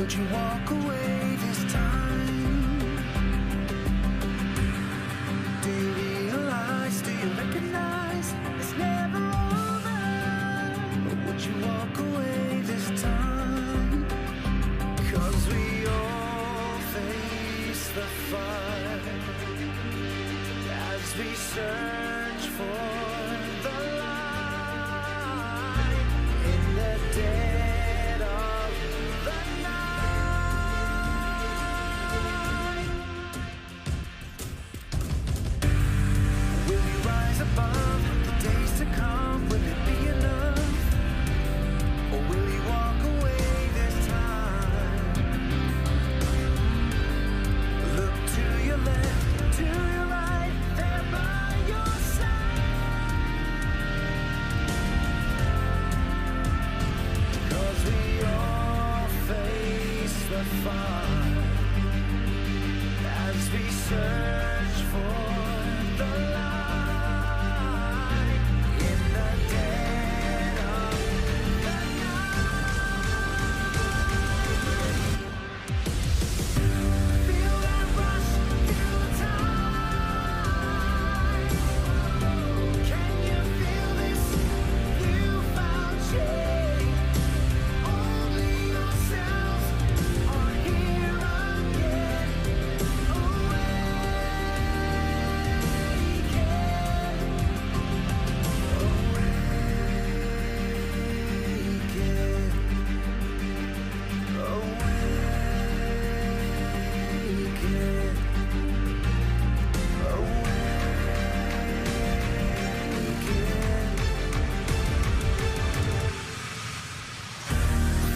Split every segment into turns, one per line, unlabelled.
Would you walk away this time? Do you realize, do you recognize it's never over? Or would you walk away this time? 'Cause we all face the fire as we search for the light in the dead of the night. Will we rise above the days to come? Will it be enough? Or will we walk away this time? Look to your left, to your right, there by your side. 'Cause we all face the fire as we search for the light in the dead of the night. Feel that rush, feel the time. Can you feel this newfound change? Only yourselves are here again.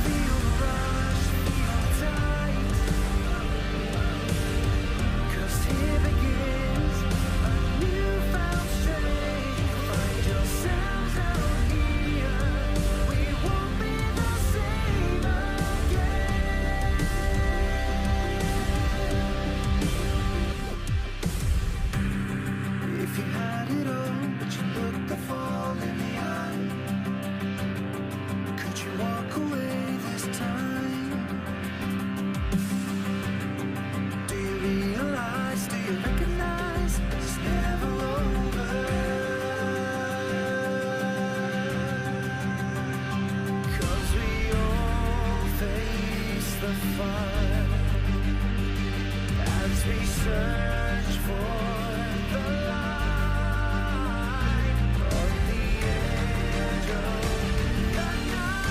Feel the rush, feel the tide. 'Cause here begins a newfound strength. Find yourselves out here. We won't be the same again. If you had it all, but you looked the fall in the eye, could you walk away this time? Do you realize, do you recognize it's never over? 'Cause we all face the fire as we search for the light on the edge of the night.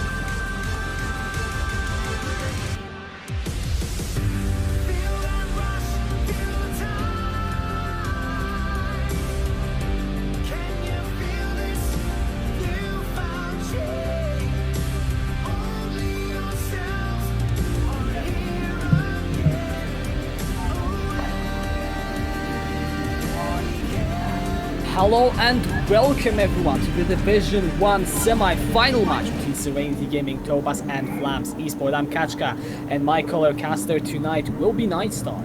Feel that rush, feel the time. Can you feel this newfound change? Only yourselves are here again.
Hello and welcome everyone to the Division 1 semi-final match between Serenity Gaming, Topaz and Flams Esport. I'm Kachka and my color caster tonight will be Nightstar.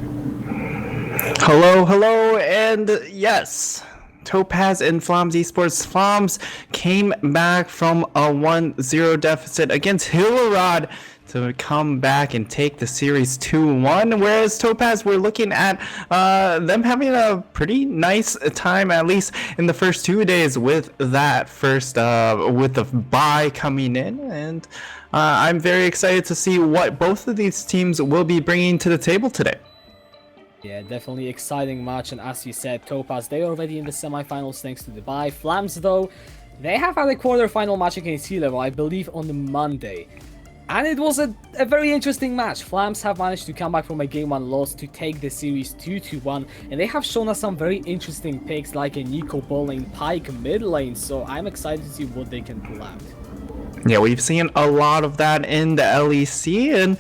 Hello, and yes, Topaz and Flams Esports. Flams came back from a 1-0 deficit against Hillerod to come back and take the series 2-1, whereas Topaz, we're looking at them having a pretty nice time, at least in the first 2 days with that first, with the bye coming in, and I'm very excited to see what both of these teams will be bringing to the table today.
Yeah, definitely exciting match, and as you said, Topaz, they're already in the semi-finals thanks to the bye. Flams, though, they have had a quarter-final match against C-Level, I believe, on the Monday. And it was a very interesting match. Flams have managed to come back from a Game 1 loss to take the series 2-1, and they have shown us some very interesting picks like a Nico ball lane, Pike mid lane, so I'm excited to see what they can pull out.
Yeah, we've seen a lot of that in the LEC, and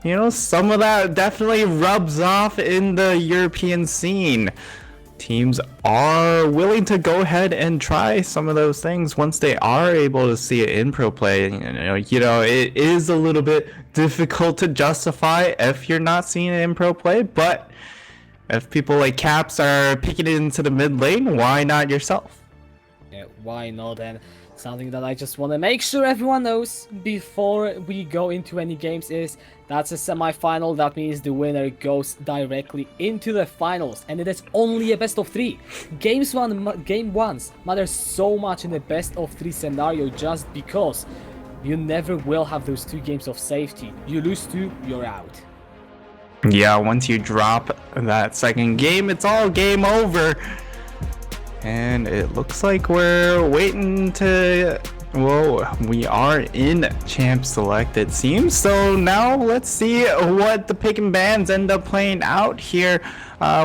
you know, some of that definitely rubs off in the European scene. Teams are willing to go ahead and try some of those things once they are able to see it in pro play. You know, it is a little bit difficult to justify if you're not seeing it in pro play, but if people like Caps are picking it into the mid lane, why not yourself?
Yeah, why not? And Something that I just want to make sure everyone knows before we go into any games is that's a semi-final. That means the winner goes directly into the finals, and it is only a best of 3. Game ones matter so much in the best of 3 scenario just because you never will have those 2 games of safety. You lose 2, you're out.
Yeah, once you drop that second game, it's all game over. And it looks like we're waiting to... Well, we are in Champ Select, it seems. So now let's see what the pick and bans end up playing out here.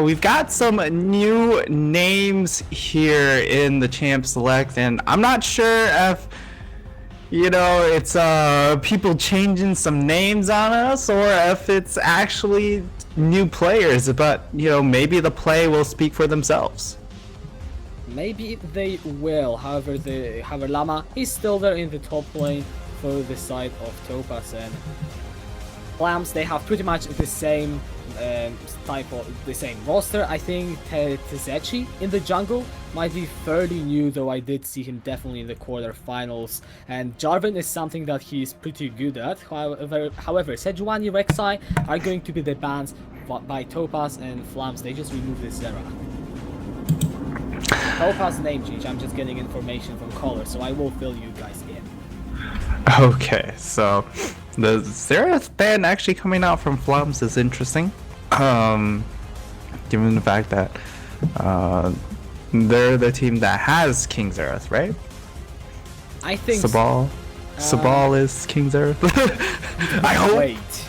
We've got some new names here in the Champ Select, and I'm not sure if, you know, it's people changing some names on us or if it's actually new players, but, you know, maybe the play will speak for themselves.
Maybe they will. However, Llama is still there in the top lane for the side of Topaz, and Flams, they have pretty much the same the same roster. I think Tezechi in the jungle might be fairly new, though I did see him definitely in the quarterfinals. And Jarvan is something that he's pretty good at. However, Sejuani, Rek'Sai are going to be the bans by Topaz, and Flams, they just removed the Zera. Topaz name change, I'm just getting information from Caller, so I will fill you guys in.
Okay, so the Xerath ban actually coming out from Flums is interesting. Given the fact that they're the team that has King Xerath, right?
I think
Sabal. Sabal is King Xerath. I hope.
Wait.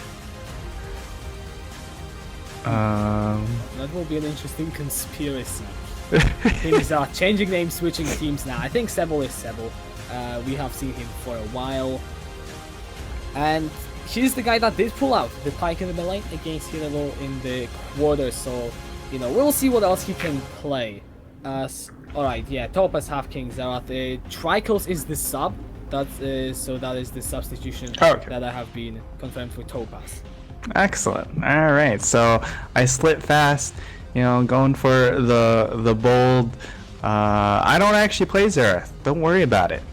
That will be an interesting conspiracy. Teams are changing names, switching teams now. I think Sebel is Sebel. We have seen him for a while. And he's the guy that did pull out the Pike in the melee against Hirelo in the quarter. So, you know, we'll see what else he can play. Alright, yeah, Topaz have King Xerath. Tricos is the sub. So that is the substitution that I have been confirmed for Topaz.
Excellent. Alright, so I slit fast. You know, going for the bold. I don't actually play Xerath. Don't worry about it,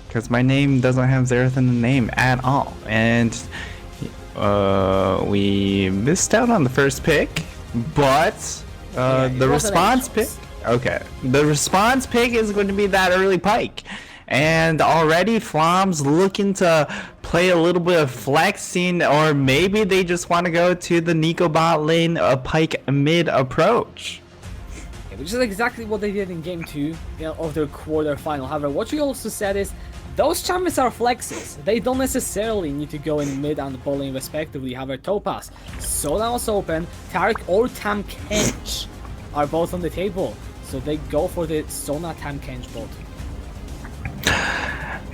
because my name doesn't have Xerath in the name at all. And we missed out on the first pick, but the response pick. Okay, the response pick is going to be that early Pike. And already Flom's looking to play a little bit of flexing, or maybe they just want to go to the Nico bot lane, a Pike mid approach.
Yeah, which is exactly what they did in game 2 of their quarterfinal. However, what you also said is those champions are flexes. They don't necessarily need to go in mid and bot lane respectively. However, Topaz, Sona was open, Taric or Tam Kench are both on the table. So they go for the Sona Tam Kench bot.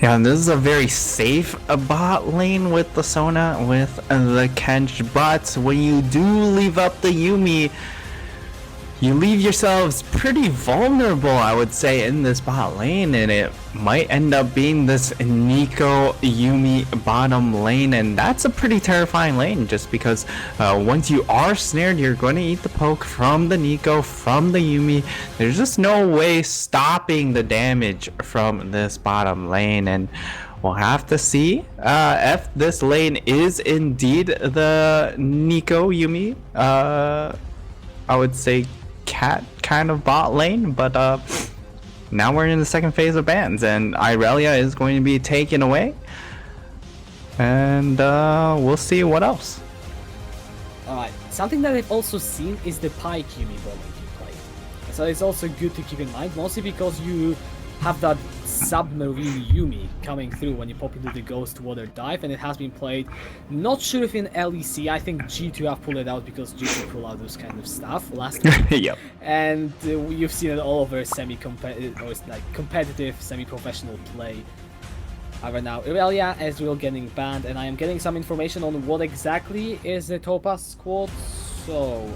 Yeah, and this is a very safe bot lane with the Sona, with the Kench, but when you do leave up the Yuumi, you leave yourselves pretty vulnerable, I would say, in this bot lane, and it might end up being this Nico Yuumi bottom lane, and that's a pretty terrifying lane, just because once you are snared, you're going to eat the poke from the Nico, from the Yuumi. There's just no way stopping the damage from this bottom lane, and we'll have to see if this lane is indeed the Nico Yuumi. I would say cat kind of bot lane, but now we're in the second phase of bans, and Irelia is going to be taken away, and we'll see what else.
Alright, something that I've also seen is the Pike Yuumi bot lane you play. So it's also good to keep in mind, mostly because you have that submarine Yuumi coming through when you pop into the Ghost Water Dive, and it has been played, not sure if in LEC, I think G2 have pulled it out because G2 pull out those kind of stuff last week.
Yep.
And you've seen it all over semi-competitive, or like competitive, semi-professional play. However, now Irelia is real getting banned, and I am getting some information on what exactly is the Topaz squad. So,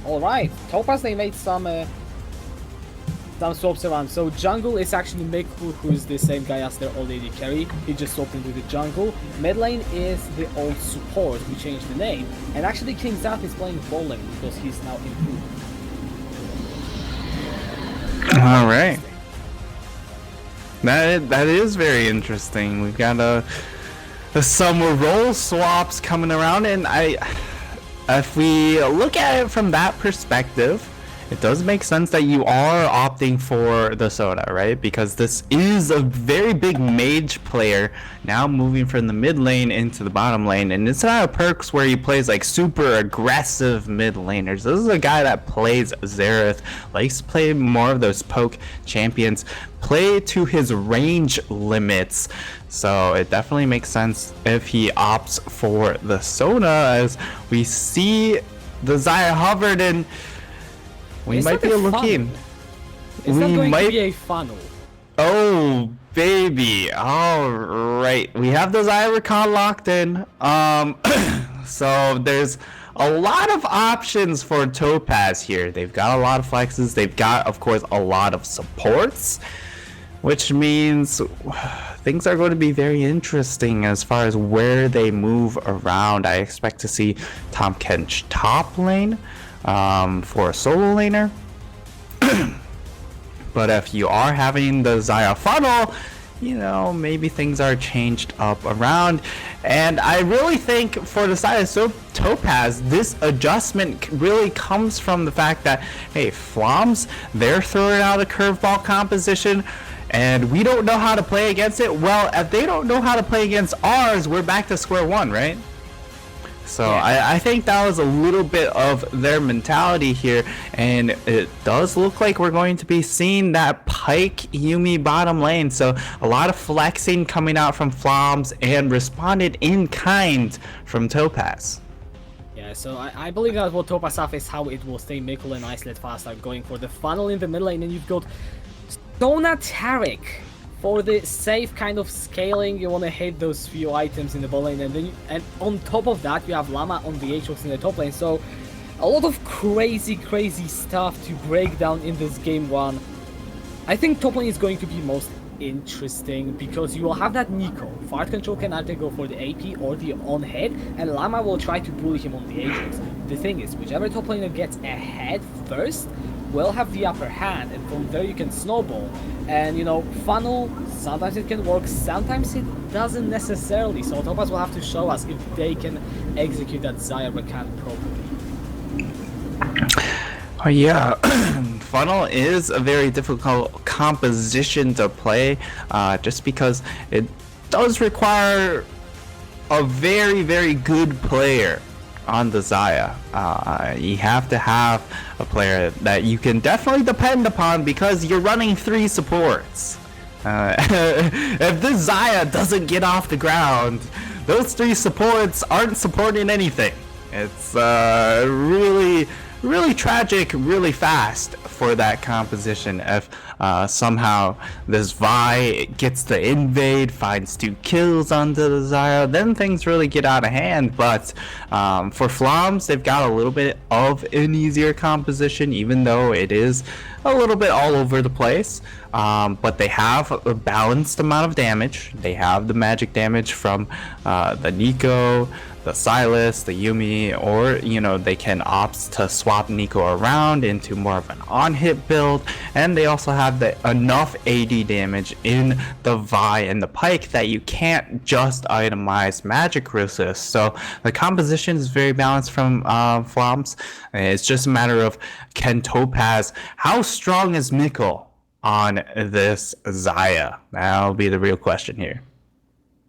alright, Topaz, they made some swaps around. So jungle is actually Miku, who's the same guy as their old lady carry. He just swapped into the jungle. Mid lane is the old support who changed the name. And actually King Zap is playing bot lane because he's now improved.
Alright. That is very interesting. We've got some role swaps coming around, and if we look at it from that perspective, it does make sense that you are opting for the Soda, right? Because this is a very big mage player now moving from the mid lane into the bottom lane, and it's not a perks where he plays like super aggressive mid laners. This is a guy that plays Xerath, likes to play more of those poke champions, play to his range limits. So it definitely makes sense if he opts for the Soda, as we see the Xayah hovered, and we might be looking.
It's not going to be a funnel.
Oh, baby. All right. We have the Xayah Recon locked in. So there's a lot of options for Topaz here. They've got a lot of flexes. They've got, of course, a lot of supports, which means things are going to be very interesting as far as where they move around. I expect to see Tahm Kench top lane for a solo laner. But if you are having the Xayah funnel, you know, maybe things are changed up around. And I really think for the side of Topaz, this adjustment really comes from the fact that, hey, Flams, they're throwing out a curveball composition, and we don't know how to play against it. Well, if they don't know how to play against ours, we're back to square one, right? So yeah. I think that was a little bit of their mentality here, and it does look like we're going to be seeing that Pyke Yuumi bottom lane. So a lot of flexing coming out from Flams and responded in kind from Topaz.
Yeah, so I believe that what Topaz have is how it will stay. Mikkel and Icelet Fast are going for the funnel in the middle lane, and you've got Sona Taric. For the safe kind of scaling, you want to hit those few items in the bot lane, and then and on top of that you have Llama on the Aatrox in the top lane. So a lot of crazy stuff to break down in this game one. I think top lane is going to be most interesting because you will have that Nico. Fart control can either go for the AP or the on hit, and Llama will try to bully him on the Aatrox. The thing is, whichever top laner gets ahead first will have the upper hand, and from there you can snowball. And you know, funnel, sometimes it can work, sometimes it doesn't necessarily. So Topaz will have to show us if they can execute that Xayah Recon properly.
Oh yeah, funnel is a very difficult composition to play, just because it does require a very good player on the Xayah. You have to have a player that you can definitely depend upon, because you're running 3 supports. If this Xayah doesn't get off the ground, those 3 supports aren't supporting anything. It's really tragic, really fast for that composition. If somehow this Vi gets the invade, finds 2 kills onto the Xayah, then things really get out of hand. But for Flams, they've got a little bit of an easier composition, even though it is a little bit all over the place. But they have a balanced amount of damage. They have the magic damage from the Nico, the Sylas, the Yuumi, or you know, they can opt to swap Nico around into more of an on-hit build, and they also have enough AD damage in the Vi and the Pyke that you can't just itemize magic resist. So the composition is very balanced from Flams. It's just a matter of, can Topaz, how strong is Mikkel on this Xayah? That'll be the real question here.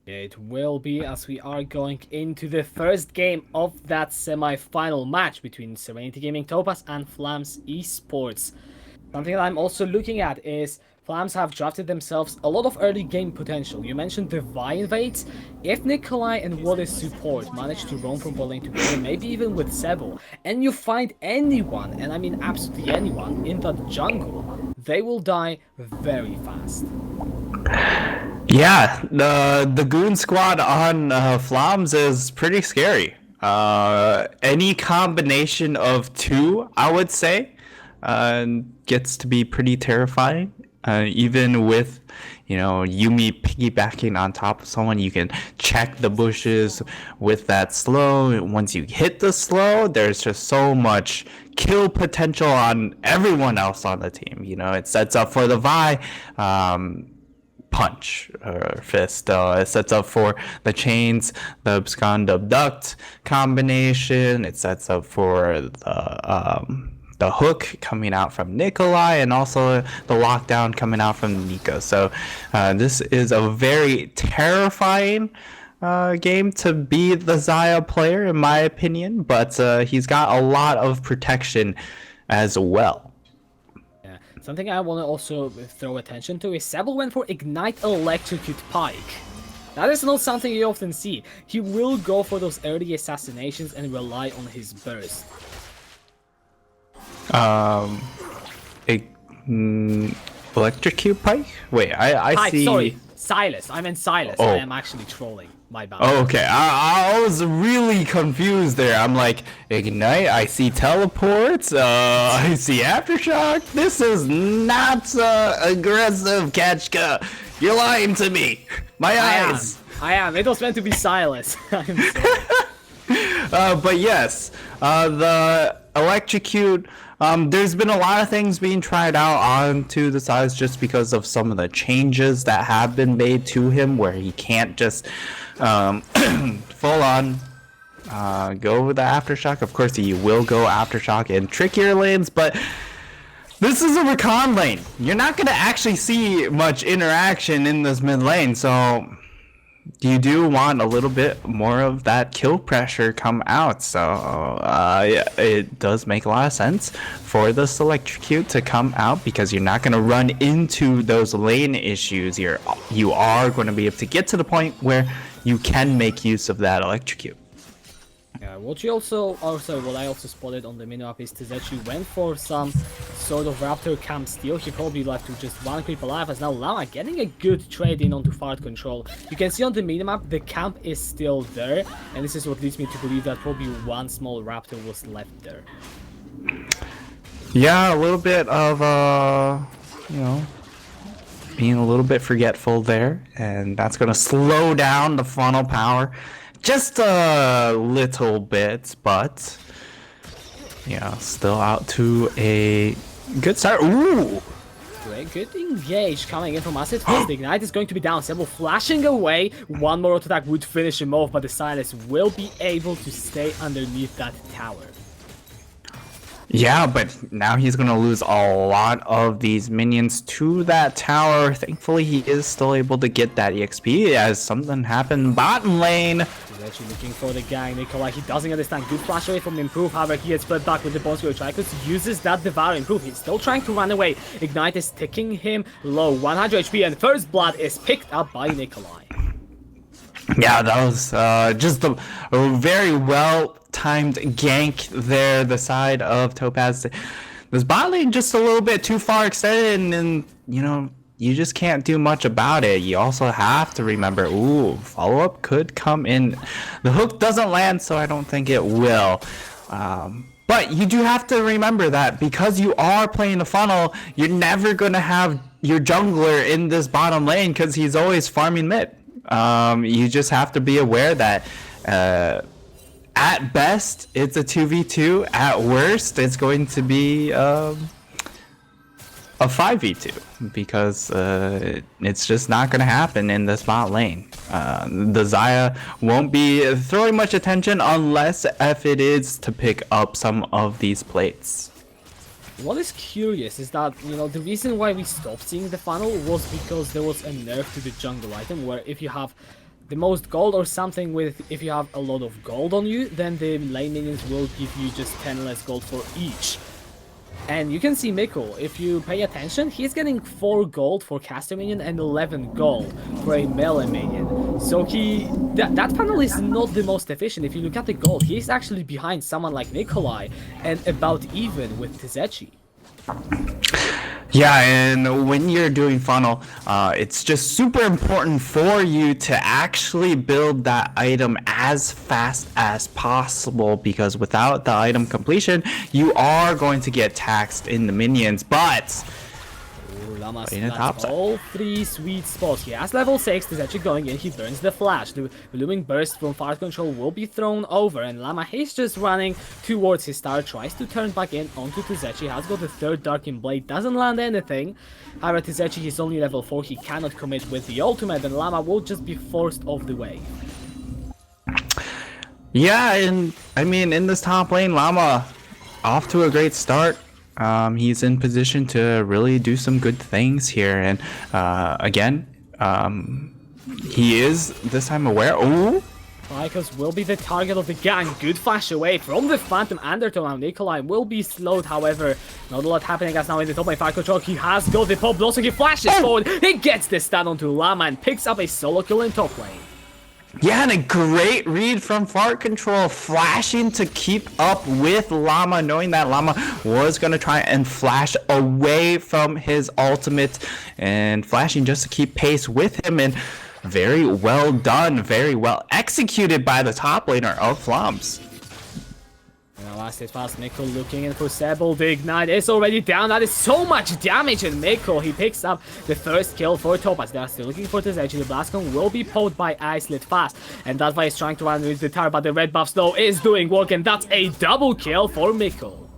It will be, as we are going into the first game of that semi-final match between Serenity Gaming Topaz and Flams Esports. Something that I'm also looking at is Flams have drafted themselves a lot of early game potential. You mentioned the Vi invades. If Nikolai and Wallace support manage to roam from bot lane together, maybe even with Sebo, and you find anyone, and I mean absolutely anyone, in that jungle, they will die very fast.
Yeah, the goon squad on Flams is pretty scary. Any combination of 2, I would say, gets to be pretty terrifying. Even with, you know, Yuumi piggybacking on top of someone, you can check the bushes with that slow. Once you hit the slow, there's just so much kill potential on everyone else on the team. You know, it sets up for the Vi. punch or fist. It sets up for the chains, the abscond abduct combination. It sets up for the hook coming out from Nikolai, and also the lockdown coming out from Nico. So this is a very terrifying game to be the Xayah player, in my opinion, but he's got a lot of protection as well.
Yeah. Something I want to also throw attention to is Sebel went for Ignite Electrocute Pike. That is not something you often see. He will go for those early assassinations and rely on his burst.
Electrocute Pike? Wait, I
Pike,
see.
sorry, Silas. I meant Silas.
Oh.
I am actually trolling. My bad.
Oh, okay, I was really confused there. I'm like, Ignite, I see teleports, I see Aftershock. This is not aggressive, Ketchka. You're lying to me. My eyes.
I am. It was meant to be Silas. I'm sorry.
But yes, the electrocute. There's been a lot of things being tried out onto the sides just because of some of the changes that have been made to him, where he can't just full on go with the Aftershock. Of course, he will go Aftershock in trickier lanes, but this is a recon lane. You're not going to actually see much interaction in this mid lane, so you do want a little bit more of that kill pressure come out. So it does make a lot of sense for this electrocute to come out, because you're not going to run into those lane issues. You are going to be able to get to the point where you can make use of that electrocute.
Yeah, what I also spotted on the minimap is Tezechi went for some sort of Raptor camp steal. He probably left with just one creep alive, as now Llama getting a good trade in onto Fart control. You can see on the minimap the camp is still there, and this is what leads me to believe that probably one small Raptor was left there.
Yeah, a little bit of being a little bit forgetful there, and that's going to slow down the funnel power just a little bit, but yeah, still out to a good start. Ooh!
Great, good engage coming in from Acid Fist. The Ignite is going to be down. Sebel flashing away. One more auto attack would finish him off, but the Silas will be able to stay underneath that tower.
Yeah, but now he's going to lose a lot of these minions to that tower. Thankfully, he is still able to get that EXP as something happened bottom lane.
He's actually looking for the gang. Nikolai, he doesn't understand. Good flash away from Improve. However, he gets split back with the Bone Skewer Tricuts. Uses that Devour Improve. He's still trying to run away. Ignite is ticking him low. 100 HP, and First Blood is picked up by Nikolai.
Yeah, that was just a very well-timed gank there, the side of Topaz. This bot lane just a little bit too far extended, and you know, you just can't do much about it. You also have to remember, ooh, follow-up could come in. The hook doesn't land, so I don't think it will. But you do have to remember that because you are playing the funnel, you're never going to have your jungler in this bottom lane because he's always farming mid. You just have to be aware that at best it's a 2v2, at worst it's going to be a 5v2, because it's just not going to happen in this bot lane. The Xayah won't be throwing much attention unless if it is to pick up some of these plates.
What is curious is that, you know, the reason why we stopped seeing the funnel was because there was a nerf to the jungle item, where if you have the most gold or something with, if you have a lot of gold on you, then the lane minions will give you just 10 less gold for each. And you can see Mikkel, if you pay attention, he's getting 4 gold for caster minion and 11 gold for a melee minion. So that panel is not the most efficient. If you look at the gold, he's actually behind someone like Nikolai and about even with Tezechi.
Yeah, and when you're doing funnel, it's just super important for you to actually build that item as fast as possible, because without the item completion, you are going to get taxed in the minions. But
Llama's
in the
got
top side.
all 3 sweet spots. He has level 6, he's actually going in, he burns the flash. The looming burst from fire control will be thrown over, and Llama, he's just running towards his tower, tries to turn back in onto Tezechi, has got the 3rd Darkin Blade, doesn't land anything. However, Tezechi, he's only level 4, he cannot commit with the ultimate, and Llama will just be forced off the way.
Yeah, and I mean, in this top lane, Llama off to a great start. He's in position to really do some good things here, and again, he is this time aware. Oh,
Lycos will be the target of the gang. Good flash away from the Phantom Undertow. Now Nikolai will be slowed, however, not a lot happening as now in the top lane. Fire control, he has got the pop, but also he flashes forward. He gets the stun onto Llama and picks up a solo kill in top lane.
yeah, and a great read from Fart Control, flashing to keep up with Llama, knowing that Llama was going to try and flash away from his ultimate, and flashing just to keep pace with him, and very well done, very well executed by the top laner of Flams.
Now last hit fast, Mikkel looking in for Sebel. The Ignite is already down. That is so much damage, and Mikkel, he picks up the first kill for Topaz. They are still looking for Tezechi. The Blast Cone will be pulled by Icelit fast, and that's why he's trying to run with the tower, but the red buff slow is doing work, and that's a double kill for Mikkel.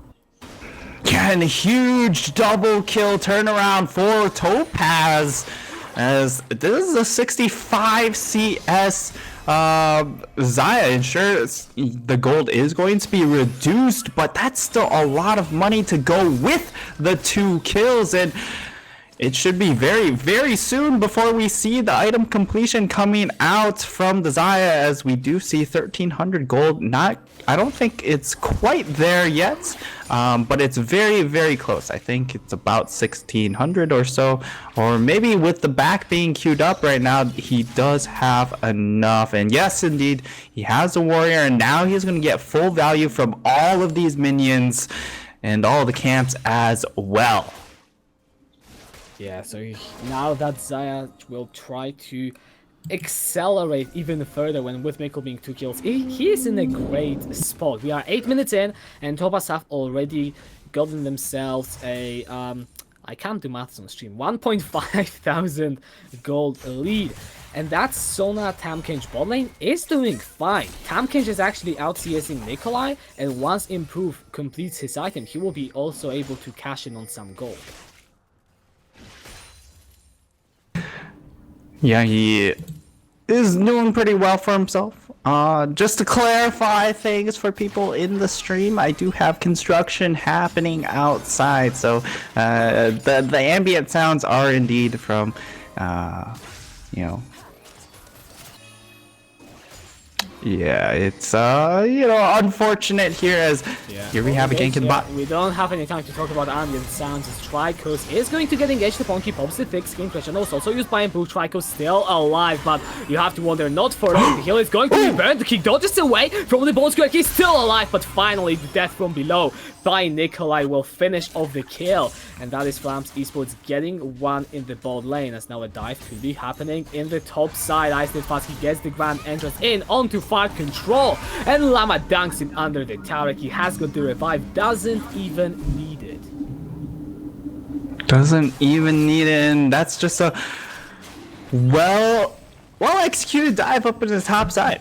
Yeah, and a huge double kill turnaround for Topaz, as this is a 65 CS Xayah. And sure, the gold is going to be reduced, but that's still a lot of money to go with the 2 kills, and it should be very, very soon before we see the item completion coming out from the Xayah, as we do see 1300 gold. I don't think it's quite there yet, but it's very, very close. I think it's about 1600 or so, or maybe with the back being queued up right now, he does have enough. And yes, indeed, he has a warrior, and now he's going to get full value from all of these minions and all the camps as well.
Yeah, so now that Xayah will try to accelerate even further when with Mikkel being 2 kills. He is in a great spot. We are 8 minutes in, and Topaz have already gotten themselves a I can't do maths on stream, 1.5 thousand gold lead. And that Sona Tamkinch bot lane is doing fine. Tamkinch is actually out CSing Nikolai, and once Improve completes his item, he will be also able to cash in on some gold.
Yeah, he is doing pretty well for himself. Just to clarify things for people in the stream, I do have construction happening outside, so the ambient sounds are indeed from, you know. Yeah, it's unfortunate here, as here we have a gank in the bot.
We don't have any time to talk about ambient sounds, as Tricos is going to get engaged upon. He pops the thick skin pressure, and was also used by Impu. Tricos still alive, but you have to wonder not for long. The heal is going to be burned. He dodges away from the bone square. He's still alive, but finally the death from below by Nikolai will finish off the kill, and that is Flams Esports getting one in the bot lane, as now a dive could be happening in the top side. Iceland fast, he gets the grand entrance in onto Fire Control, and Llama dunks him under the tower. He has got the revive, doesn't even need it.
Doesn't even need it, and that's just a well executed dive up into the top side.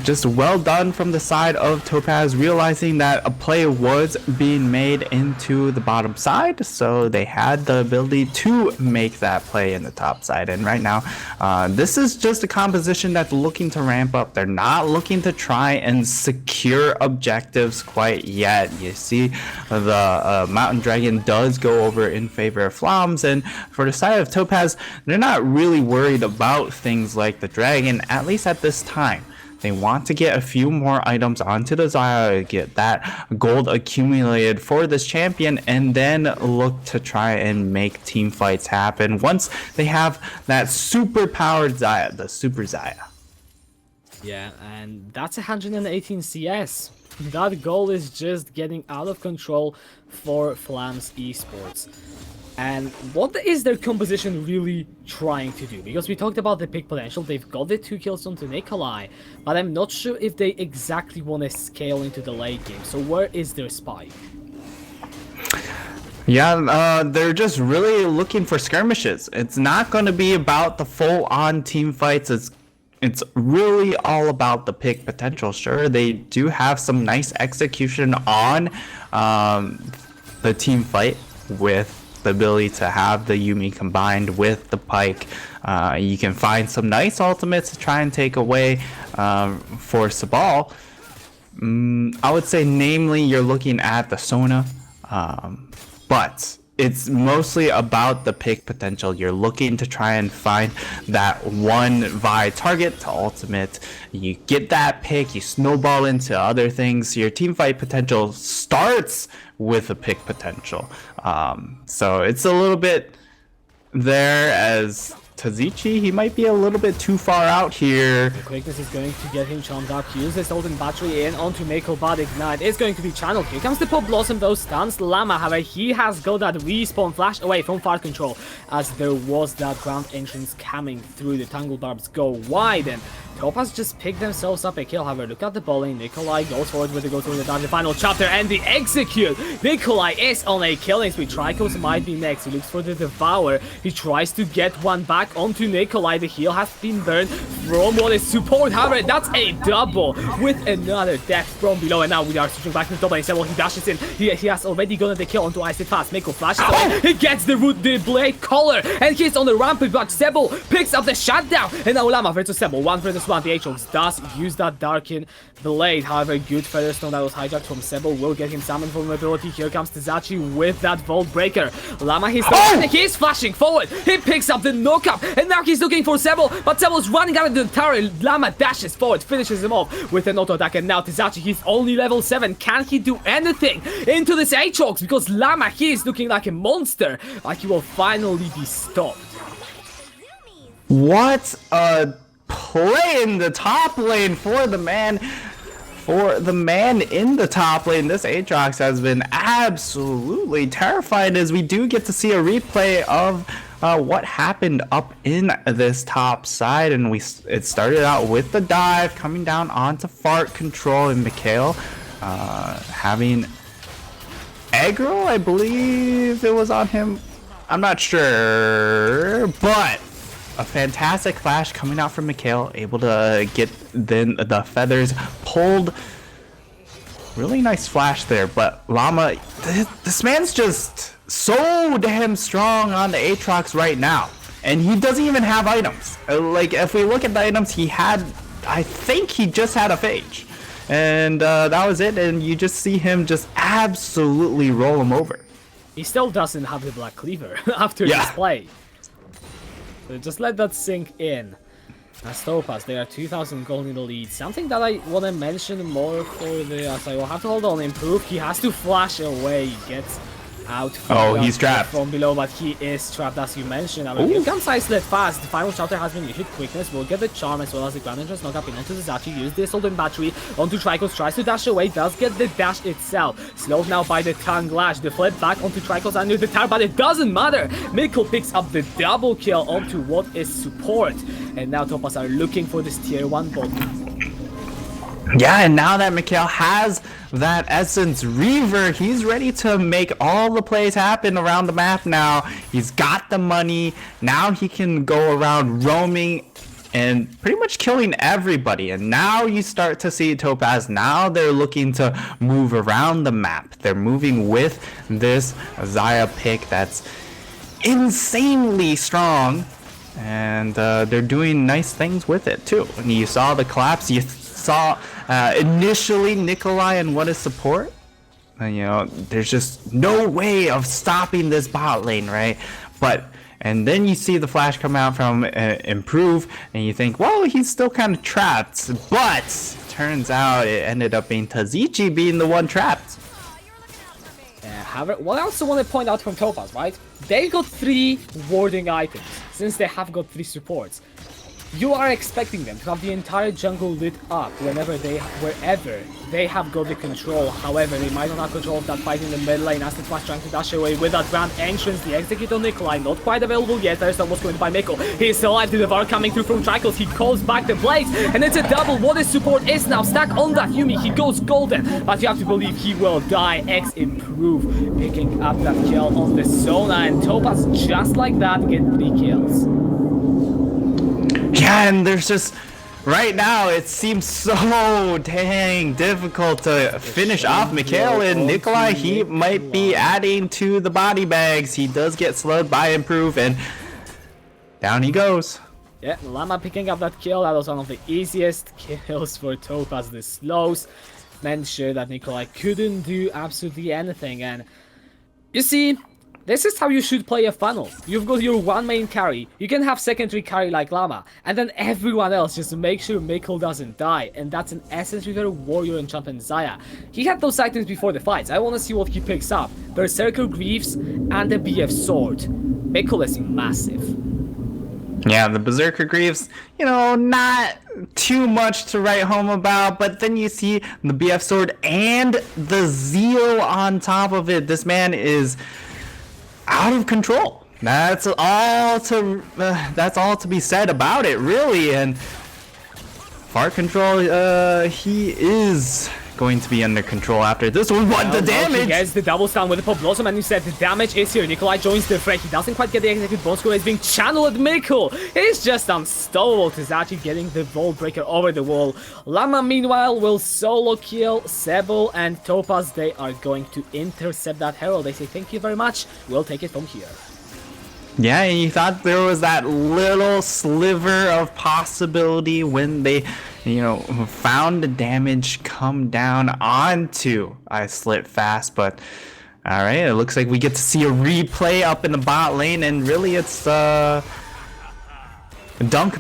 Just well done from the side of Topaz, realizing that a play was being made into the bottom side, so they had the ability to make that play in the top side. And right now, this is just a composition that's looking to ramp up. They're not looking to try and secure objectives quite yet. You see the Mountain Dragon does go over in favor of Flams, and for the side of Topaz, they're not really worried about things like the Dragon, at least at this time. They want to get a few more items onto the Xayah, get that gold accumulated for this champion, and then look to try and make team fights happen once they have that super powered Xayah, the Super Xayah.
Yeah, and that's 118 CS. That goal is just getting out of control for Flams Esports. And what is their composition really trying to do? Because we talked about the pick potential, they've got the 2 kills onto Nikolai, but I'm not sure if they exactly want to scale into the late game. So where is their spike?
Yeah, they're just really looking for skirmishes. It's not going to be about the full-on team fights. It's really all about the pick potential. Sure, they do have some nice execution on the team fight with the ability to have the Yumi combined with the Pike. You can find some nice ultimates to try and take away for Sabal. I would say, namely, you're looking at the Sona. But it's mostly about the pick potential. You're looking to try and find that one Vi target to ultimate. You get that pick, you snowball into other things. Your team fight potential starts with a pick potential. So it's a little bit there as Tazichi, he might be a little bit too far out here.
The quickness is going to get him charmed up. Use this golden battery in onto Mako, but Ignite is going to be channeled. Here comes the Pop Blossom, though, stuns Llama. However, he has got that respawn flash away from fart control, as there was that ground entrance coming through. The Tangle Barbs go wide, and Topaz just picked themselves up a kill. However, look at the bowling. Nikolai goes forward with the go-to the final chapter and the execute. Nikolai is on a killing spree. Tricos might be next. He looks for the Devour. He tries to get one back onto Nikolai. The heal has been burned from what is support. However, that's a double with another death from below. And now we are switching back to the top. And Sebel, he dashes in. He has already gotten the kill onto Ice It Fast. Mako flashes away. He gets the blade collar. And he's on the rampage, but Sebel picks up the shutdown. And now Llama versus Sebel. 1 versus 1. The Aatrox does use that Darken Blade. However, good Featherstone that was hijacked from Sebel will get him summoned vulnerability. Here comes Tazachi with that Vault Breaker. Llama, he's flashing forward. He picks up the knockup. And now he's looking for Sebel. But Sebel's running out of the tower. Llama dashes forward, finishes him off with an auto attack. And now Tazachi, he's only level 7. Can he do anything into this Aatrox? Because Llama, he is looking like a monster. Like he will finally be stopped.
What a play in the top lane for the man. For the man in the top lane, this Aatrox has been absolutely terrified, as we do get to see a replay of what happened up in this top side. And it started out with the dive coming down onto fart control, and Mikhail having aggro, I believe it was on him. I'm not sure, but a fantastic flash coming out from Mikhail, able to get then the feathers pulled. Really nice flash there, but Llama, this man's just so damn strong on the Aatrox right now. And he doesn't even have items. Like, if we look at the items he had, I think he just had a phage. And that was it, and you just see him just absolutely roll him over.
He still doesn't have the Black Cleaver after this play. So just let that sink in. As Topaz, they are 2,000 gold in the lead. Something that I want to mention more for the I will have to hold on. Improve. He has to flash away. He gets out from,
he's trapped
from below, but he is trapped, as you mentioned. I mean, here comes Icelet fast. The final chapter has been issued. Quickness will get the charm as well as the ground entrance knock up in onto Zachi. Use the Assault Battery onto Tricos. Tries to dash away. Does get the dash itself. Slowed now by the Tongue Lash. The flip back onto Tricos under the tower, but it doesn't matter. Mikkel picks up the double kill onto what is support. And now Topaz are looking for this tier 1 bot.
Yeah, and now that Mikhail has that Essence Reaver, he's ready to make all the plays happen around the map now. He's got the money. Now he can go around roaming and pretty much killing everybody. And now you start to see Topaz. Now they're looking to move around the map. They're moving with this Xayah pick that's insanely strong. And they're doing nice things with it too. And you saw the collapse. You saw initially Nikolai and what is support. And, you know, there's just no way of stopping this bot lane, right? And then you see the flash come out from Improve, and you think, well, he's still kind of trapped. But turns out it ended up being Tazichi being the one trapped.
However, what I also want to point out from Topaz, right? They got 3 warding items, since they have got 3 supports. You are expecting them to have the entire jungle lit up wherever they have got the control. However, they might not have control of that fight in the mid lane as the Topaz trying to dash away with that grand entrance. The execute on Nikolai, not quite available yet. There's almost going to buy Mikkel. He is still alive. The Devour coming through from Trickles. He calls back the blades, and it's a double. What his support is now stack on that Yumi. He goes golden, but you have to believe he will die. X improve, picking up that kill on the Sona, and Topaz just like that get 3 kills.
Yeah, and there's just right now it seems so dang difficult to finish off Mikhail, and Nikolai, he might be adding to the body bags. He does get slowed by Improve, and down he goes.
Yeah, Llama picking up that kill. That was one of the easiest kills for Topaz. The slows meant sure that Nikolai couldn't do absolutely anything, and you see, this is how you should play a funnel. You've got your one main carry, you can have secondary carry like Llama, and then everyone else just to make sure Mikkel doesn't die, and that's an Essence Reaver, Warrior, and Champion Zaya. He had those items before the fights. I want to see what he picks up. Berserker Greaves and the BF Sword. Mikkel is massive.
Yeah, the Berserker Greaves, you know, not too much to write home about, but then you see the BF Sword and the Zeal on top of it. This man is out of control. That's all to be said about it, really. And Fart Control, he is going to be under control after this one. What the damage?
He gets the double stun with the Pop Blossom, and you said the damage is here. Nikolai joins the fray. He doesn't quite get the execute. Bone Score is being channeled at Mikkel. He's just unstoppable. Tizaki getting the Vault Breaker over the wall. Llama, meanwhile, will solo kill Sebel and Topaz. They are going to intercept that Herald. They say, thank you very much. We'll take it from here.
Yeah, and you thought there was that little sliver of possibility when they, you know, found the damage come down onto I Slit Fast, but alright, it looks like we get to see a replay up in the bot lane, and really it's Dunk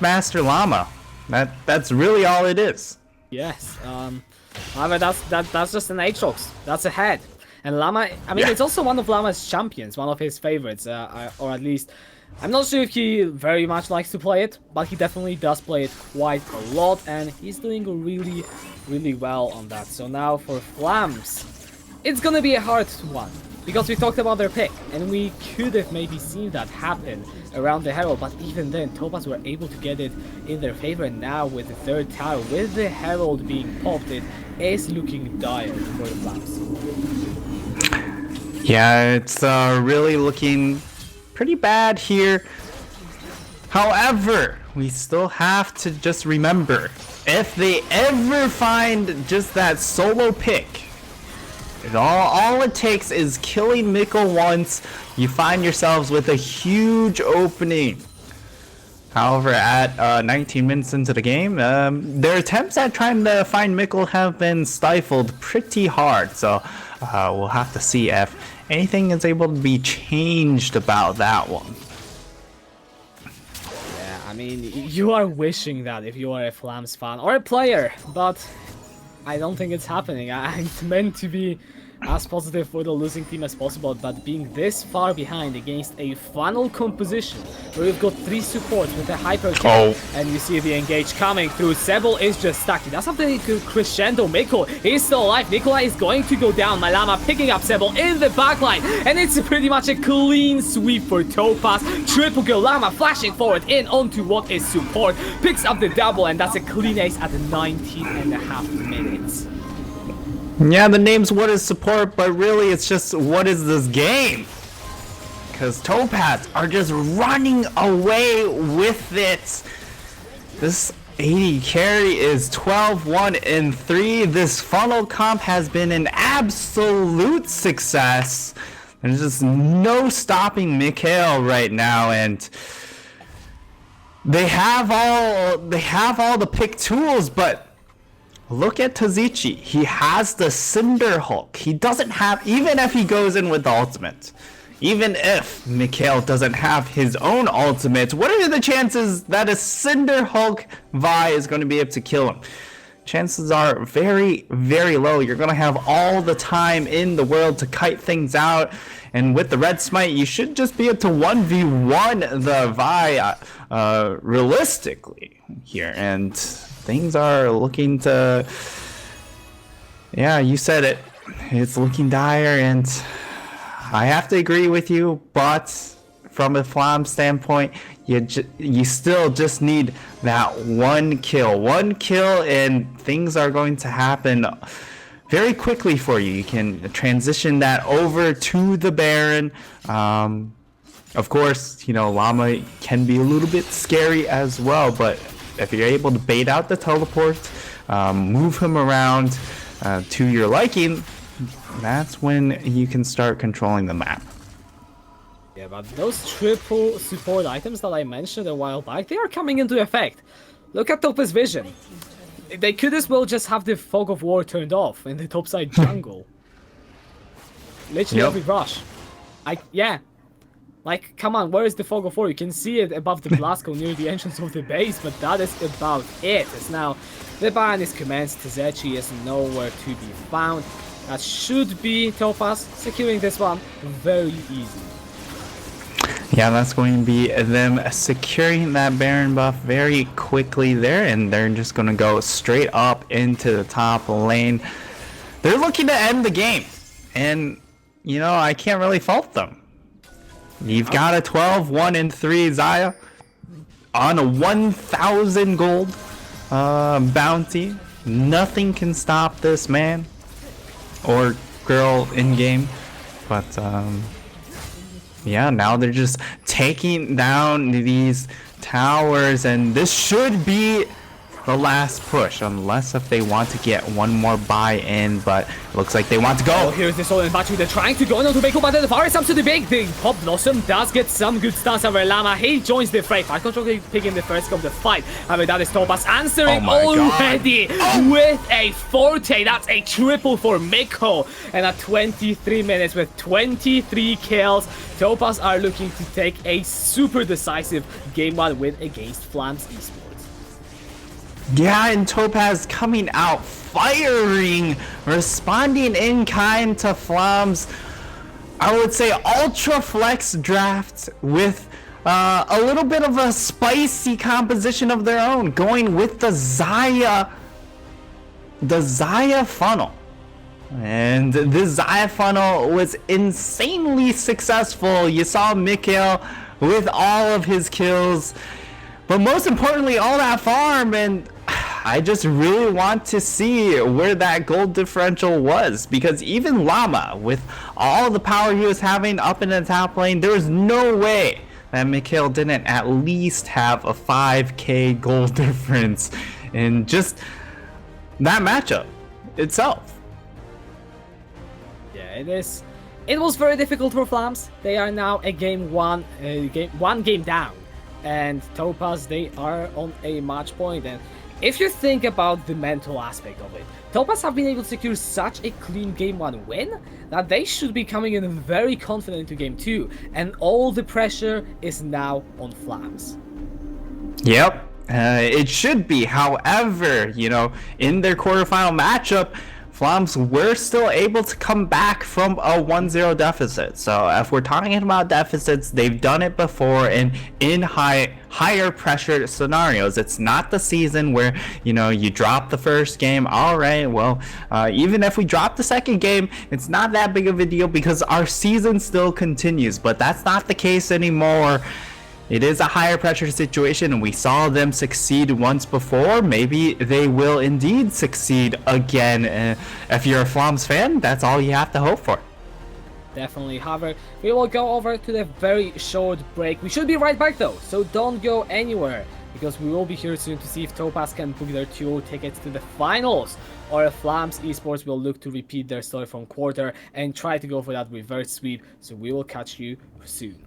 Master Llama. That's really all it is.
Yes, however, that's just an Aatrox. That's a head. And Llama, I mean,
Yeah.
it's also one of Llama's champions, one of his favorites, or at least, I'm not sure if he very much likes to play it, but he definitely does play it quite a lot, and he's doing really, really well on that. So now for Flams, it's gonna be a hard one, because we talked about their pick, and we could have maybe seen that happen around the Herald, but even then, Topaz were able to get it in their favor, and now with the third tower, with the Herald being popped, it is looking dire for the Flams.
Yeah, it's really looking pretty bad here. However, we still have to just remember, if they ever find just that solo pick, all it takes is killing Mikkel once, you find yourselves with a huge opening. However, at 19 minutes into the game, their attempts at trying to find Mikkel have been stifled pretty hard, so we'll have to see if anything is able to be changed about that one.
Yeah, I mean, you are wishing that if you are a Flams fan or a player, but I don't think it's happening. I'm meant to be as positive for the losing team as possible, but being this far behind against a funnel composition where we've got 3 supports with a hyper kill, and you see the engage coming through. Sebel is just stuck. He does have the crescendo. Mikkel is still alive. Nikolai is going to go down. My Llama picking up Sebel in the backline, and it's pretty much a clean sweep for Topaz. Triple kill. Llama flashing forward in onto what is support, picks up the double, and that's a clean ace at 19.5 minutes.
Yeah, the name's what is support, but really it's just what is this game? Because Topaz are just running away with it. This 80 carry is 12-1-3. This funnel comp has been an absolute success. There's just no stopping Mikhail right now, and they have all the pick tools, but look at Tazichi. He has the Cinder Hulk. He doesn't have, even if he goes in with the ultimate, even if Mikhail doesn't have his own ultimate, what are the chances that a Cinder Hulk Vi is going to be able to kill him? Chances are very, very low. You're going to have all the time in the world to kite things out, And with the red smite, you should just be able to 1v1 the Vi realistically here. And things are looking to... Yeah, you said it. It's looking dire, and I have to agree with you, but from a Flam standpoint, you still just need that one kill, and things are going to happen very quickly for you. You can transition that over to the Baron. Of course, you know, Llama can be a little bit scary as well, but if you're able to bait out the teleport, move him around to your liking, that's when you can start controlling the map.
Yeah, but those triple support items that I mentioned a while back, they are coming into effect. Look at Topaz Vision. They could as well just have the Fog of War turned off in the topside jungle. Literally every brush. Yeah. Like, come on, where is the Fog of War? You can see it above the Blasco near the entrance of the base, but that is about it. As now, the ban is commenced, Tezechi is nowhere to be found. That should be Topaz securing this one very easy.
Yeah, that's going to be them securing that Baron buff very quickly there, and they're just going to go straight up into the top lane. They're looking to end the game, and, you know, I can't really fault them. You've got a 12-1-3 Xayah on a 1,000 gold bounty. Nothing can stop this man or girl in game, but yeah, now they're just taking down these towers, and this should be the last push, unless if they want to get one more buy-in, but it looks like they want to go.
Oh, here's the Soul Battery. They're trying to go into Beko, but the far is up to the big thing. Pop Blossom does get some good stunts over Llama. He joins the fray. Fire Control picking the first of the fight. I mean, that is Topaz answering already with a Forte. That's a triple for Miko. And at 23 minutes with 23 kills, Topaz are looking to take a super decisive game 1 win against Flam's Esport.
Yeah, and Topaz coming out firing, responding in kind to Flam's, I would say, ultra flex draft with a little bit of a spicy composition of their own, going with the Xayah funnel. And the Xayah funnel was insanely successful. You saw Mikhail with all of his kills, but most importantly, all that farm, and I just really want to see where that gold differential was, because even Llama, with all the power he was having up in the top lane, there was no way that Mikhail didn't at least have a 5k gold difference in just that matchup itself.
Yeah, it is. It was very difficult for Flams. They are now a one game down, and Topaz, they are on a match point. And if you think about the mental aspect of it, Topaz have been able to secure such a clean game 1 win that they should be coming in very confident into game 2, and all the pressure is now on Flams.
Yep, it should be. However, you know, in their quarterfinal matchup, Flams were still able to come back from a 1-0 deficit. So if we're talking about deficits, they've done it before in higher pressure scenarios. It's not the season where, you know, you drop the first game. All right, well, even if we drop the second game, it's not that big of a deal because our season still continues. But that's not the case anymore. It is a higher pressure situation, and we saw them succeed once before. Maybe they will indeed succeed again. If you're a Flams fan, that's all you have to hope for.
Definitely. However, we will go over to the very short break. We should be right back though, so don't go anywhere, because we will be here soon to see if Topaz can book their 2 tickets to the finals, or if Flams Esports will look to repeat their story from quarter and try to go for that reverse sweep. So we will catch you soon.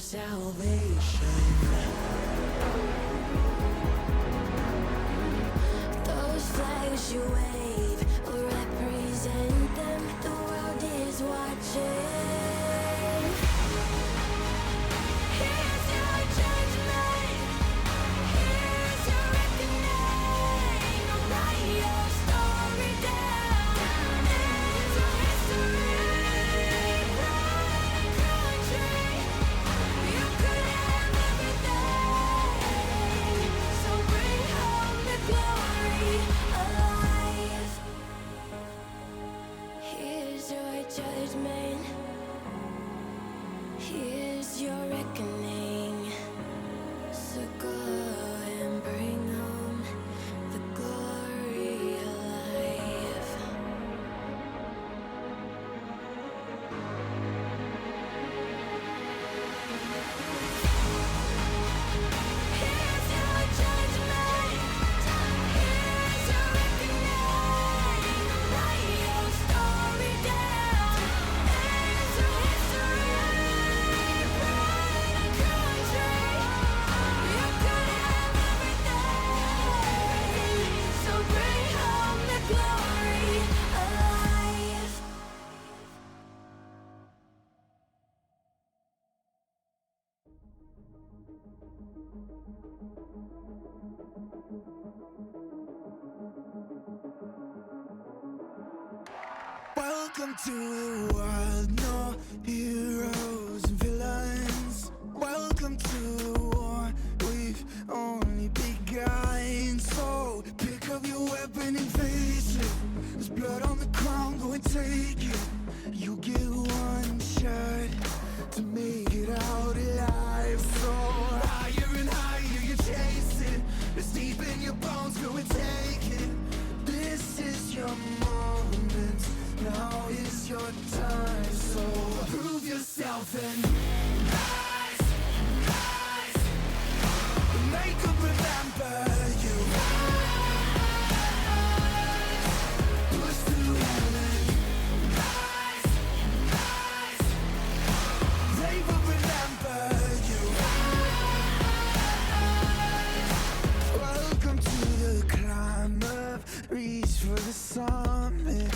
your salvation. Those flags you wave will represent them. The world is watching. Here's your judgment. Here's your reckoning. Write your story down. There's your history. Pride and country. You could have everything. So bring home the glory alive. Here's your judgment. Here's your reckoning. So go and bring home the glory alive. Here's your judgment. Here's your reckoning. Write your story down. There's your history. Pride and country. You could have everything. So bring home the glory alive.
Welcome to the world, no heroes and villains. Welcome to the war, we've only begun. So pick up your weapon and face it. There's blood on the ground, go and take it. You get one shot to make it out alive. So higher and higher you chase it. It's deep in your bones, go and take it. This is your moment. Now is your time, so prove yourself and rise, rise. Make them remember you. Rise, push through heaven. Rise, rise. They will remember you. Welcome to the climb up, reach for the summit.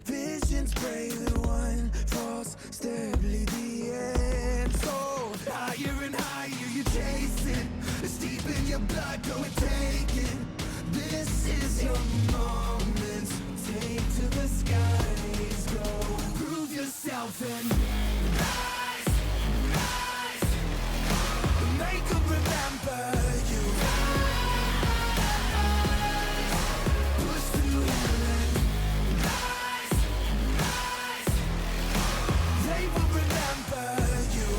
Visions brave and one false step lead the end. So higher and higher you chase it. It's deep in your blood, go and take it. This is your moment. Take to the skies, go prove yourself and rise, rise. Make them remember you. Push through heaven. Rise, rise. They will remember you.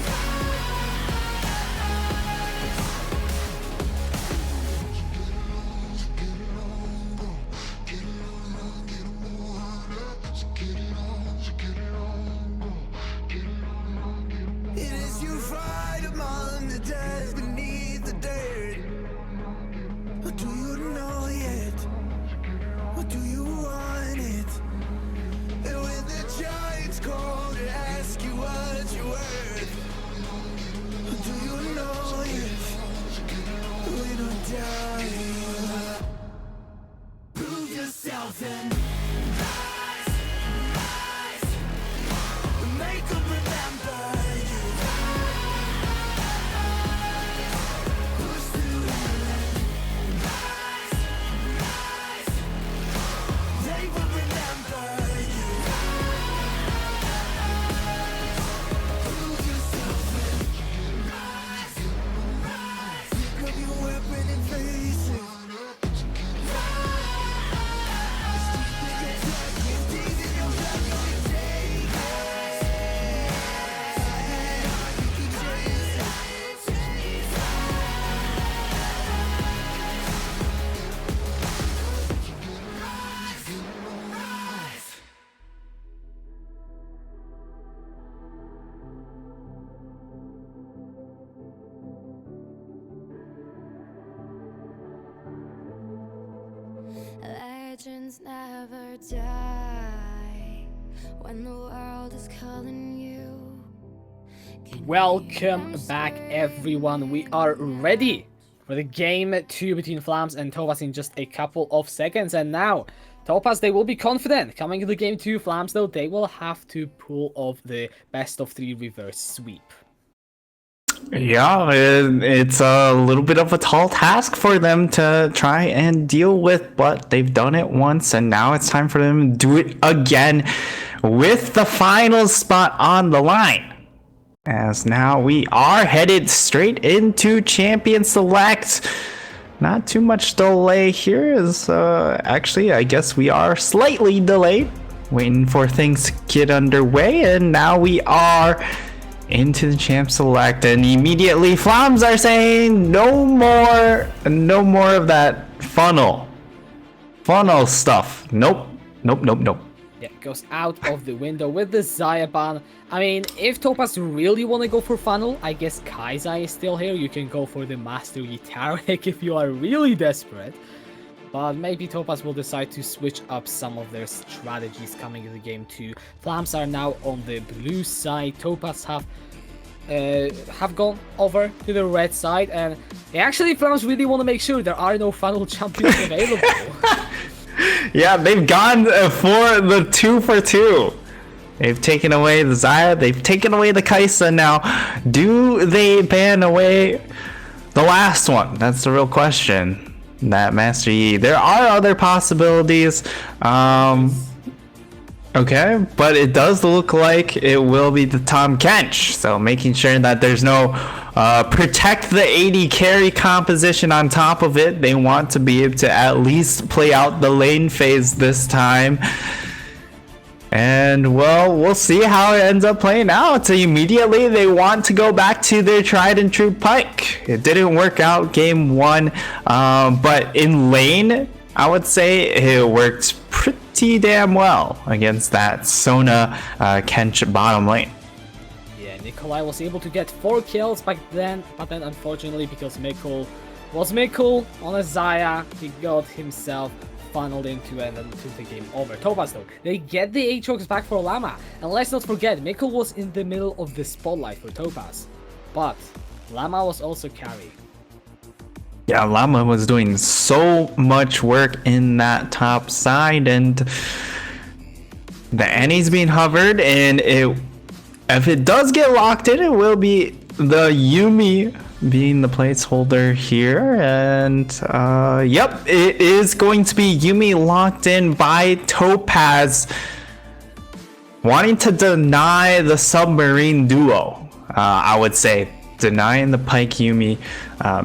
It is you fight among the dead beneath the dirt. Or do you know yet? Or do you want it? And when the giants call to ask you what you're worth, or do you know if we don't die? Prove yourself and rise, rise. Make them remember you. Push through heaven. Rise, rise. They will remember you. Prove yourself and rise, rise. Pick up your weapon and face it. Rise. It's deep in your blood, go and take it. You can chase it. Rise, rise.
Legends never die when the world is calling you.
Welcome back, everyone. We are ready for the game 2 between Flams and Topaz in just a couple of seconds. And now, Topaz, they will be confident coming into game 2. Flams, though, they will have to pull off the best of 3 reverse sweep.
Yeah, it's a little bit of a tall task for them to try and deal with, but they've done it once, and now it's time for them to do it again with the final spot on the line. As now we are headed straight into Champion Select. Not too much delay here, is actually I guess we are slightly delayed, waiting for things to get underway, and now we are into the Champ Select, and immediately Flams are saying no more of that funnel stuff. Nope.
Yeah, goes out of the window with the Xayah ban. I mean, if Topaz really want to go for funnel, I guess Kaizai is still here. You can go for the Master Yi Tarek if you are really desperate. But maybe Topaz will decide to switch up some of their strategies coming into game 2. Flams are now on the blue side. Topaz have gone over to the red side, and actually Flams really want to make sure there are no funnel champions available.
Yeah, they've gone for the 2 for 2. They've taken away the Xayah, they've taken away the Kaisa. Now, do they ban away the last one? That's the real question. That Master Yi. There are other possibilities. Okay, but it does look like it will be the Tahm Kench. So making sure that there's no protect the AD carry composition on top of it. They want to be able to at least play out the lane phase this time. And well, we'll see how it ends up playing out. So immediately they want to go back to their tried and true Pyke. It didn't work out game 1, but in lane, I would say it worked pretty damn well against that Sona Kench bottom lane.
Yeah, Nikolai was able to get 4 kills back then, but then unfortunately, because Mikkel was Mikkel on a Xayah, he got himself funneled into and then took the game over. Topaz, though, they get the Aatrox back for Llama, and let's not forget, Mikkel was in the middle of the spotlight for Topaz, but Llama was also carry.
Yeah, Llama was doing so much work in that top side, and the Annie's being hovered, and if it does get locked in, it will be the Yuumi being the placeholder here. And yep, it is going to be Yuumi locked in by Topaz, wanting to deny the submarine duo. I would say denying the Pyke Yuumi,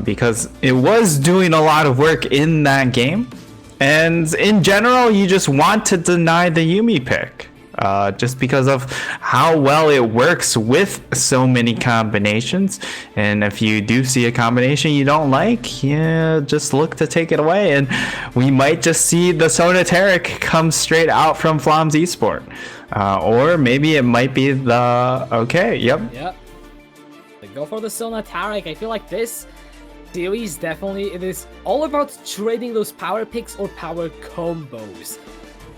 because it was doing a lot of work in that game, and in general you just want to deny the Yuumi pick, just because of how well it works with so many combinations. And if you do see a combination you don't like, yeah, just look to take it away, and we might just see the Sona Tarek come straight out from Flams Esport, or maybe it might be the
Yep. Go for the Sona Tarek. I feel like this series definitely, it is all about trading those power picks or power combos.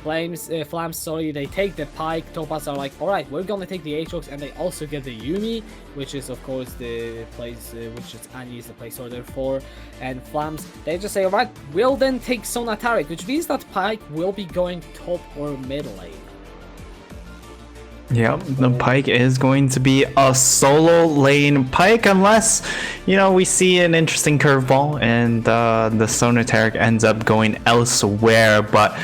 Flams, sorry, they take the Pyke. Topaz are like, alright, we're gonna take the Aatrox, and they also get the Yuumi, which is of course the place, which is Annie is the placeholder for. And Flams, they just say, alright, we'll then take Sona Tarek, which means that Pyke will be going top or mid lane.
Yep, the Pyke is going to be a solo lane Pyke, unless, you know, we see an interesting curveball and the Sona Tarek ends up going elsewhere. But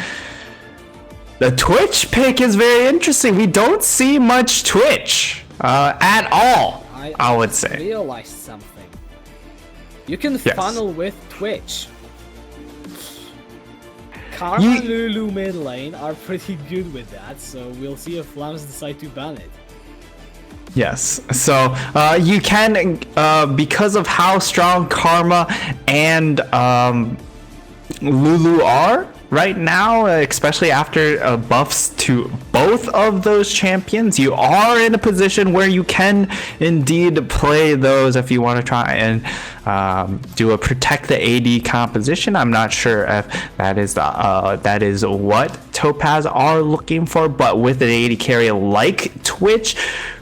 the Twitch pick is very interesting. We don't see much Twitch at all, I would say.
I realized something. You can funnel with Twitch. Karma and Lulu mid lane are pretty good with that, so we'll see if Flams decide to ban it.
Yes, so you can, because of how strong Karma and Lulu are, right now, especially after buffs to both of those champions, you are in a position where you can indeed play those if you want to try and do a protect the AD composition. I'm not sure if that is what Topaz are looking for, but with an AD carry like Twitch,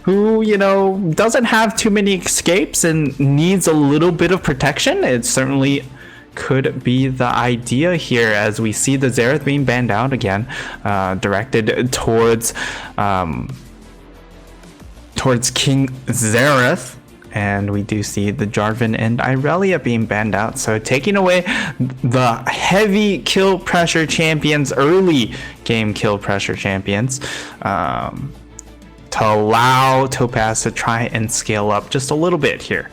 who, you know, doesn't have too many escapes and needs a little bit of protection, it certainly could be the idea here, as we see the Xerath being banned out again, directed towards King Xerath. And we do see the Jarvan and Irelia being banned out, so taking away the heavy kill pressure champions, early game kill pressure champions, to allow Topaz to try and scale up just a little bit here.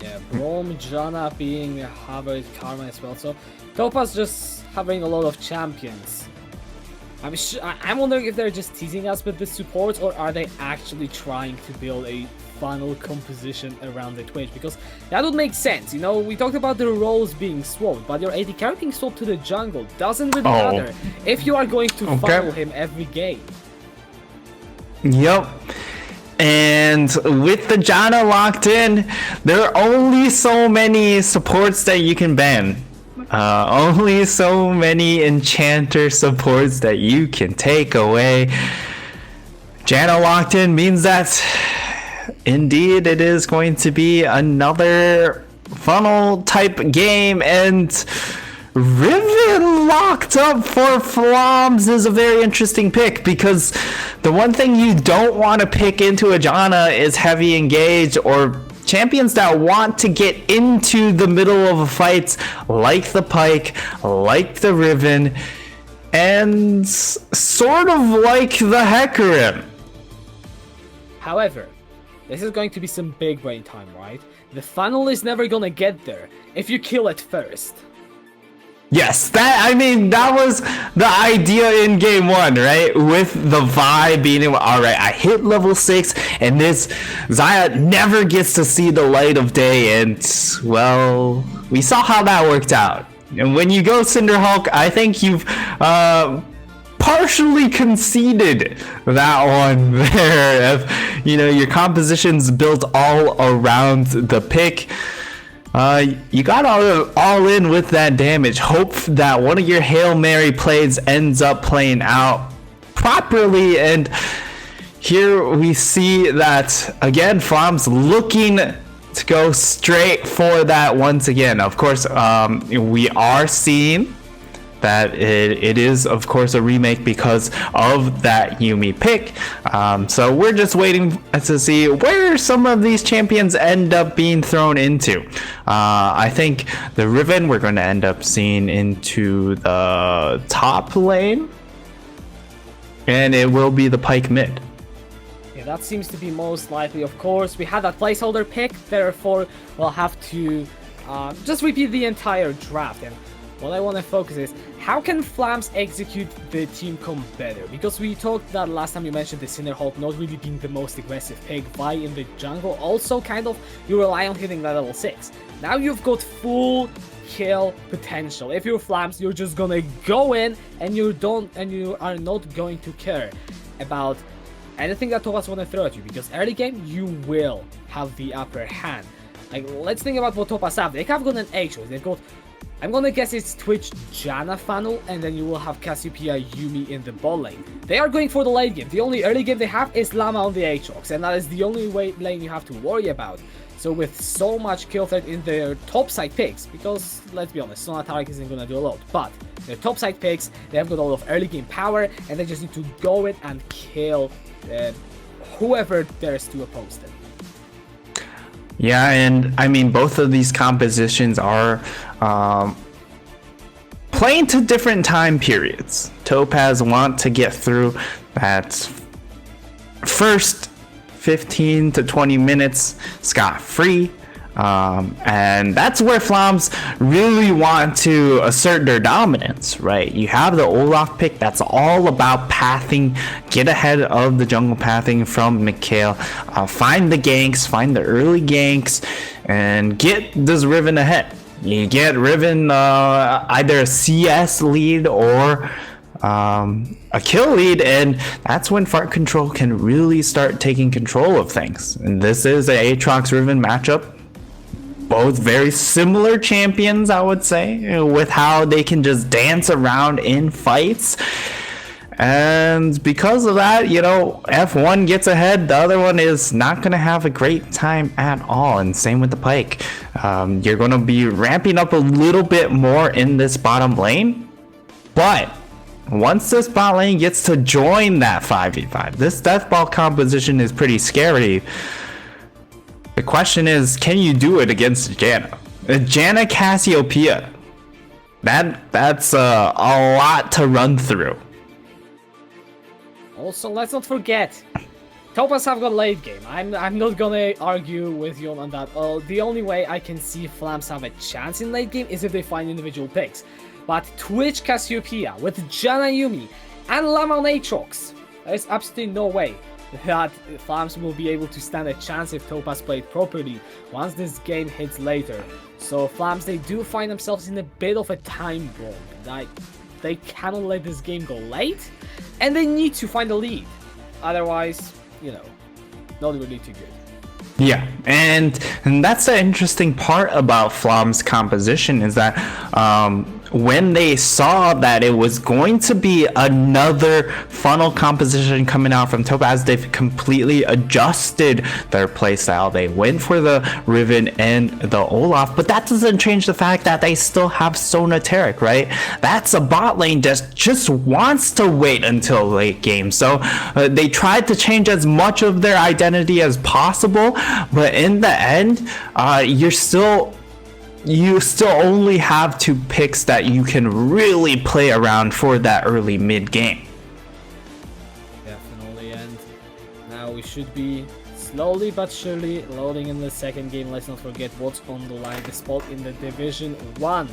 Yeah, Braum, Janna being Harvard, Karma as well, so Topaz just having a lot of champions. I'm wondering if they're just teasing us with the support, or are they actually trying to build a final composition around the Twitch, because that would make sense. You know, we talked about the roles being swapped, but your AD carry being swapped to the jungle doesn't really matter if you are going to follow him every game.
Yep. And with the Janna locked in, there are only so many supports that you can ban. Only so many enchanter supports that you can take away. Janna locked in means that indeed it is going to be another funnel type game, and Riven locked up for Floms is a very interesting pick, because the one thing you don't want to pick into a Janna is heavy engage or champions that want to get into the middle of a fight, like the Pike, like the Riven, and sort of like the Hecarim.
However, this is going to be some big brain time, right? The funnel is never gonna get there if you kill it first.
Yes, that was the idea in game one, right? With the vibe being, alright, I hit level 6, and this Xayah never gets to see the light of day, and, well, we saw how that worked out. And when you go Cinderhulk, I think you've partially conceded that one there. If, you know, your composition's built all around the pick, you got all in with that damage. Hope that one of your Hail Mary plays ends up playing out properly, and here we see that again Floms looking to go straight for that once again. Of course, we are seeing that it is, of course, a remake because of that Yuumi pick. So we're just waiting to see where some of these champions end up being thrown into. I think the Riven we're going to end up seeing into the top lane, and it will be the Pike mid.
Yeah, that seems to be most likely. Of course, we had that placeholder pick, therefore we'll have to just repeat the entire draft. And what I want to focus is, how can Flams execute the team comp better? Because we talked that last time, you mentioned the Cinderhulk not really being the most aggressive pick. Vi in the jungle also kind of, you rely on hitting that level 6. Now you've got full kill potential. If you're Flams, you're just gonna go in and you are not going to care about anything that Topaz want to throw at you, because early game you will have the upper hand. Like, let's think about what Topaz have. They have got an A choice. They've got, I'm gonna guess it's Twitch Janna funnel, and then you will have Cassiopeia Yuumi in the bot lane. They are going for the late game. The only early game they have is Llama on the Aatrox, and that is the only lane you have to worry about. So with so much kill threat in their top side picks, because let's be honest, Sona Tarek isn't gonna do a lot, but their top side picks, they have got a lot of early game power, and they just need to go in and kill whoever dares to oppose them.
Yeah, and I mean, both of these compositions are playing to different time periods. Topaz want to get through that first 15 to 20 minutes scot-free, and that's where Floms really want to assert their dominance, right? You have the Olaf pick that's all about pathing, get ahead of the jungle pathing from Mikhail, find the ganks, find the early ganks, and get this Riven ahead. you get Riven either a CS lead or a kill lead, and that's when Fart Control can really start taking control of things. And this is a Aatrox Riven matchup. Both very similar champions, I would say, with how they can just dance around in fights. And because of that, you know, F1 gets ahead, the other one is not going to have a great time at all. And same with the Pyke. You're going to be ramping up a little bit more in this bottom lane. But once this bot lane gets to join that 5v5, this death ball composition is pretty scary. The question is, can you do it against Janna? Janna Cassiopeia. That's a lot to run through.
Also, let's not forget, Topaz have got late game. I'm not gonna argue with you on that. The only way I can see Flams have a chance in late game is if they find individual picks. But Twitch Cassiopeia with Janna Yuumi and Lama on Aatrox, there's absolutely no way that Flams will be able to stand a chance if Topaz played properly once this game hits later. So Flams, they do find themselves in a bit of a time bomb. Like, they cannot let this game go late, and they need to find a lead. Otherwise, you know, not really too good.
Yeah, and that's the interesting part about Flom's composition is that when they saw that it was going to be another funnel composition coming out from Topaz, they've completely adjusted their playstyle. They went for the Riven and the Olaf, but that doesn't change the fact that they still have Sonateric, right? That's a bot lane that just wants to wait until late game. So they tried to change as much of their identity as possible, but in the end, you still only have two picks that you can really play around for that early mid game.
Definitely, and now we should be slowly but surely loading in the second game. Let's not forget what's on the line. The spot in the Division 1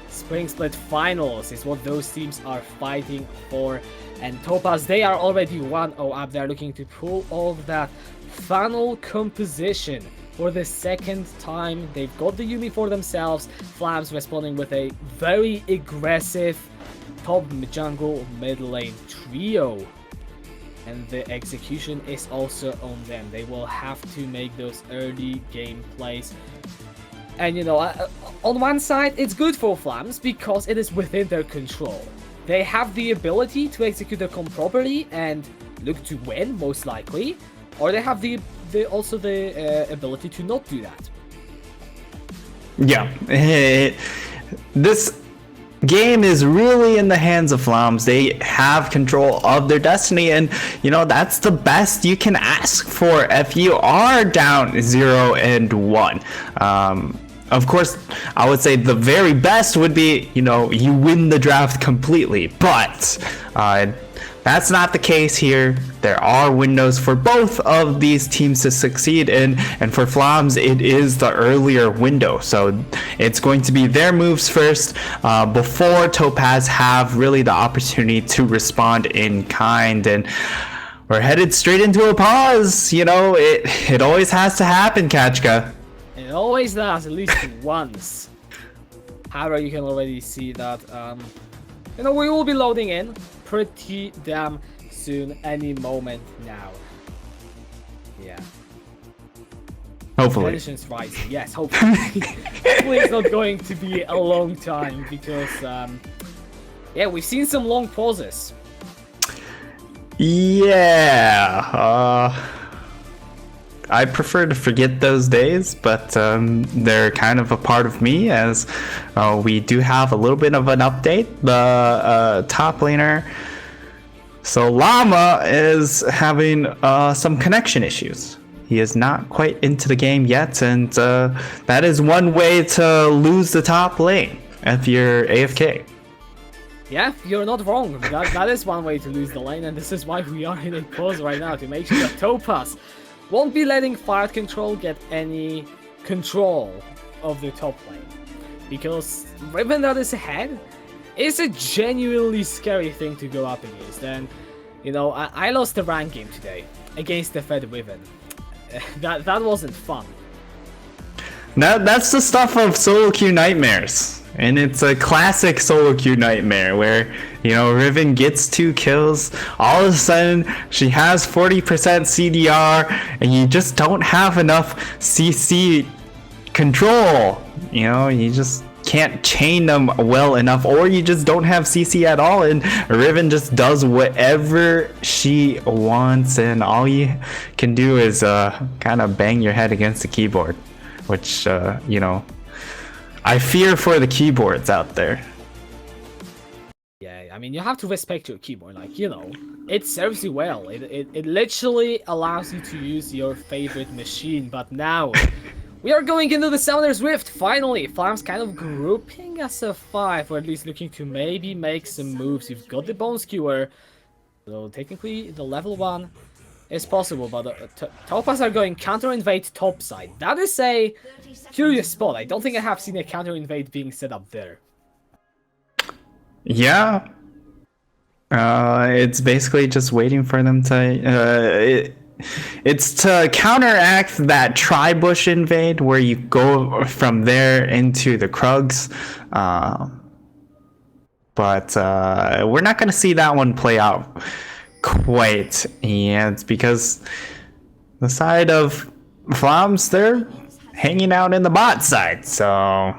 Springsplit finals is what those teams are fighting for. And Topaz, they are already 1-0 up. They're looking to pull off that funnel composition for the second time. They've got the Yuumi for themselves. Flams responding with a very aggressive top jungle mid lane trio. And the execution is also on them. They will have to make those early game plays. And you know, on one side, it's good for Flams because it is within their control. They have the ability to execute their comp properly and look to win, most likely. Or they have the ability to not do that.
Yeah, this game is really in the hands of Flams. They have control of their destiny, and you know, that's the best you can ask for if you are down 0-1. Of course, I would say the very best would be, you know, you win the draft completely, but that's not the case here. There are windows for both of these teams to succeed in, and for Flams, it is the earlier window. So it's going to be their moves first before Topaz have really the opportunity to respond in kind. And we're headed straight into a pause. You know, it always has to happen, Kachka.
It always does, at least once. However, you can already see that, you know, we will be loading in pretty damn soon, any moment now. Yeah.
Hopefully.
Tension's rising, yes, hopefully. Hopefully it's not going to be a long time because, yeah, we've seen some long pauses.
Yeah. I prefer to forget those days, but they're kind of a part of me, as we do have a little bit of an update. The top laner, so Llama, is having some connection issues. He is not quite into the game yet, and that is one way to lose the top lane if you're AFK.
Yeah, you're not wrong. That is one way to lose the lane, and this is why we are in a pause right now, to make sure that Topaz won't be letting Fire Control get any control of the top lane. Because Riven that is ahead is a genuinely scary thing to go up against. And, you know, I lost the rank game today against the Fed Riven. That wasn't fun.
That's the stuff of solo queue nightmares. And it's a classic solo queue nightmare where, you know, Riven gets 2 kills, all of a sudden she has 40% CDR, and you just don't have enough CC control. You know, you just can't chain them well enough, or you just don't have CC at all, and Riven just does whatever she wants, and all you can do is kind of bang your head against the keyboard, which, you know, I fear for the keyboards out there.
Yeah, I mean, you have to respect your keyboard, like, you know, it serves you well. It literally allows you to use your favorite machine, but now we are going into the Summoner's Rift, finally! Flam's kind of grouping as a 5, or at least looking to maybe make some moves. You've got the Bone Skewer, so technically the level 1 is possible, but Topaz are going counter-invade topside. That is a curious spot. I don't think I have seen a counter-invade being set up there.
Yeah. It's basically just waiting for them to... It's to counteract that tri-bush invade where you go from there into the Krugs. But we're not going to see that one play out quite yet because the side of Flams, they're hanging out in the bot side. So a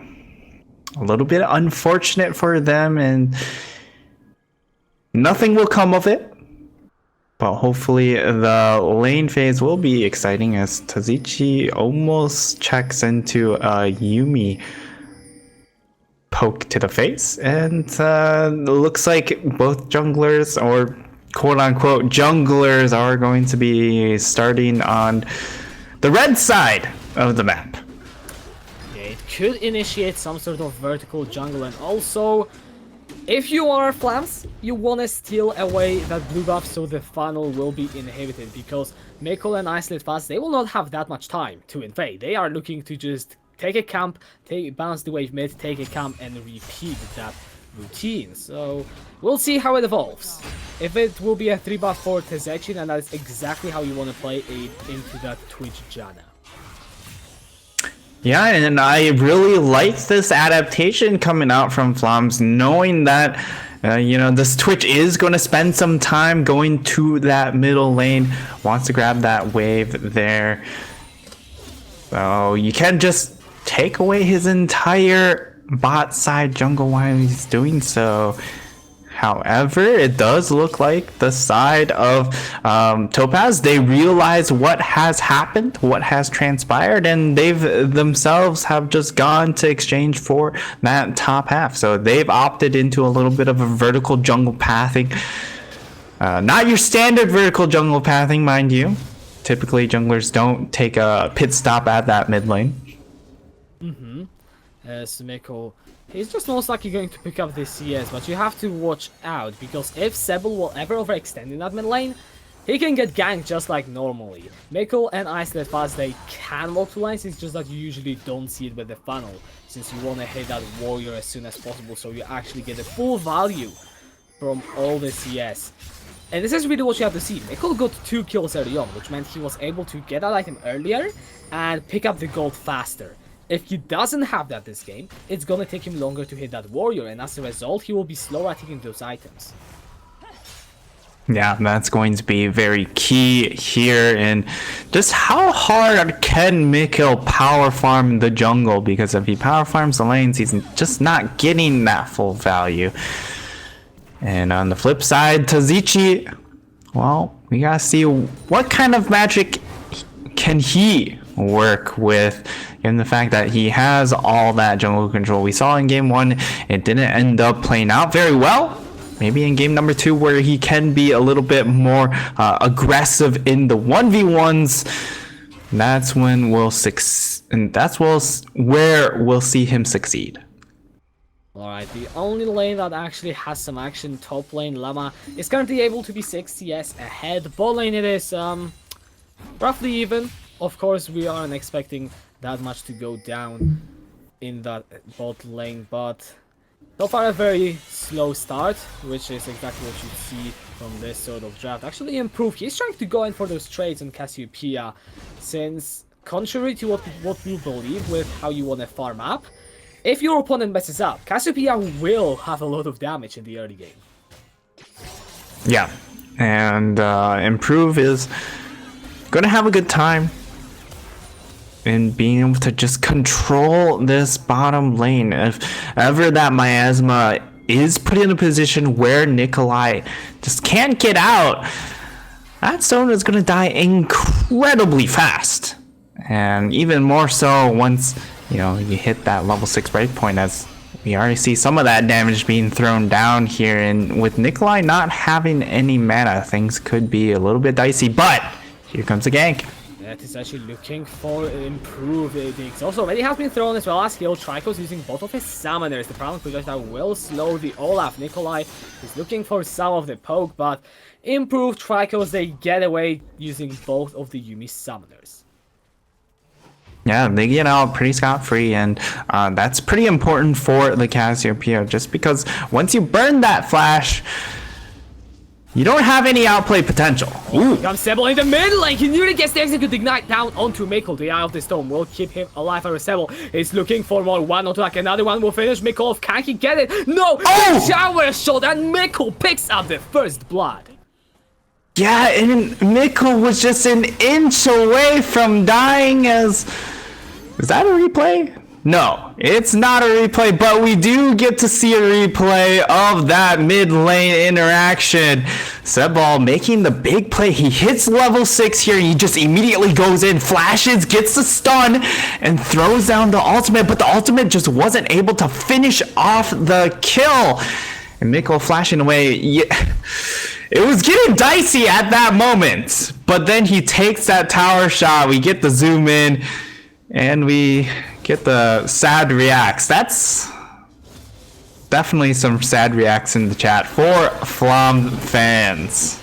little bit unfortunate for them, and nothing will come of it. But hopefully the lane phase will be exciting as Tazichi almost checks into a Yumi poke to the face. And looks like both junglers, or quote-unquote junglers, are going to be starting on the red side of the map.
Yeah, it could initiate some sort of vertical jungle, and also, if you are Flams, you want to steal away that blue buff so the funnel will be inhibited, because Mikkel and Isolate Fast, they will not have that much time to invade. They are looking to just take a camp, bounce the wave mid, take a camp, and repeat that routine. So we'll see how it evolves. If it will be a 3 buff for Tazechi, then that is exactly how you want to play into that Twitch Janna.
Yeah, and I really like this adaptation coming out from Flams, knowing that, you know, this Twitch is going to spend some time going to that middle lane, wants to grab that wave there. So you can just take away his entire bot side jungle while he's doing so. However, it does look like the side of Topaz, they realize what has happened, what has transpired, and they've themselves have just gone to exchange for that top half. So they've opted into a little bit of a vertical jungle pathing. Not your standard vertical jungle pathing, mind you. Typically, junglers don't take a pit stop at that mid lane.
Sumeko, he's just most likely going to pick up this CS, but you have to watch out, because if Sebel will ever overextend in that mid lane, he can get ganked just like normally. Mikkel and Isolate Fast, they can walk to lanes, it's just that you usually don't see it with the funnel, since you want to hit that warrior as soon as possible, so you actually get the full value from all the CS. And this is really what you have to see. Mikkel got 2 kills early on, which meant he was able to get that item earlier and pick up the gold faster. If he doesn't have that this game, it's gonna take him longer to hit that warrior, and as a result, he will be slower at hitting those items.
Yeah, that's going to be very key here, and just how hard can Mikkel power farm the jungle, because if he power farms the lanes, he's just not getting that full value. And on the flip side, Tazichi, well, we gotta see what kind of magic can he work with, given the fact that he has all that jungle control. We saw in game 1, it didn't end up playing out very well. Maybe in game number 2, where he can be a little bit more aggressive in the 1v1s, that's when we'll and that's where we'll see him succeed.
Alright, the only lane that actually has some action, top lane, Llama, is currently able to be 6 CS ahead. Bot lane, it is roughly even. Of course, we aren't expecting that much to go down in that bot lane, but so far a very slow start, which is exactly what you see from this sort of draft. Actually improved. He's trying to go in for those trades on Cassiopeia, since contrary to what you believe with how you want to farm up, if your opponent messes up, Cassiopeia will have a lot of damage in the early game.
Yeah, and Improve is gonna have a good time in being able to just control this bottom lane. If ever that Miasma is put in a position where Nikolai just can't get out, that stone is gonna die incredibly fast. And even more so once, you know, you hit that level 6 breakpoint, as we already see some of that damage being thrown down here. And with Nikolai not having any mana, things could be a little bit dicey, but here comes a gank.
That is actually looking for Improve. The exhaust already has been thrown as well as he'll Trico's using both of his summoners. The problem projectile will slow the Olaf. Nikolai is looking for some of the poke, but Improve Trico's, they get away using both of the Yuumi summoners.
Yeah, they get out pretty scot-free, and that's pretty important for the Cassiopeia, just because once you burn that flash, you don't have any outplay potential. Ooh.
Comes Sebel in the mid lane. He nearly gets the execute ignite down onto Mikkel. The Eye of the Storm will keep him alive. For Sebel is looking for more. One onto like another one will finish Mikkel off. Can he get it? No!
Oh!
Shower shot, and Mikkel picks up the first blood.
Yeah, and Mikkel was just an inch away from dying. As is that a replay? No, it's not a replay, but we do get to see a replay of that mid lane interaction. Sebal making the big play. He hits level 6 here. He just immediately goes in, flashes, gets the stun, and throws down the ultimate, but the ultimate just wasn't able to finish off the kill. And Mikkel flashing away. Yeah. It was getting dicey at that moment, but then he takes that tower shot. We get the zoom in, and we get the sad reacts. That's definitely some sad reacts in the chat for Flom fans.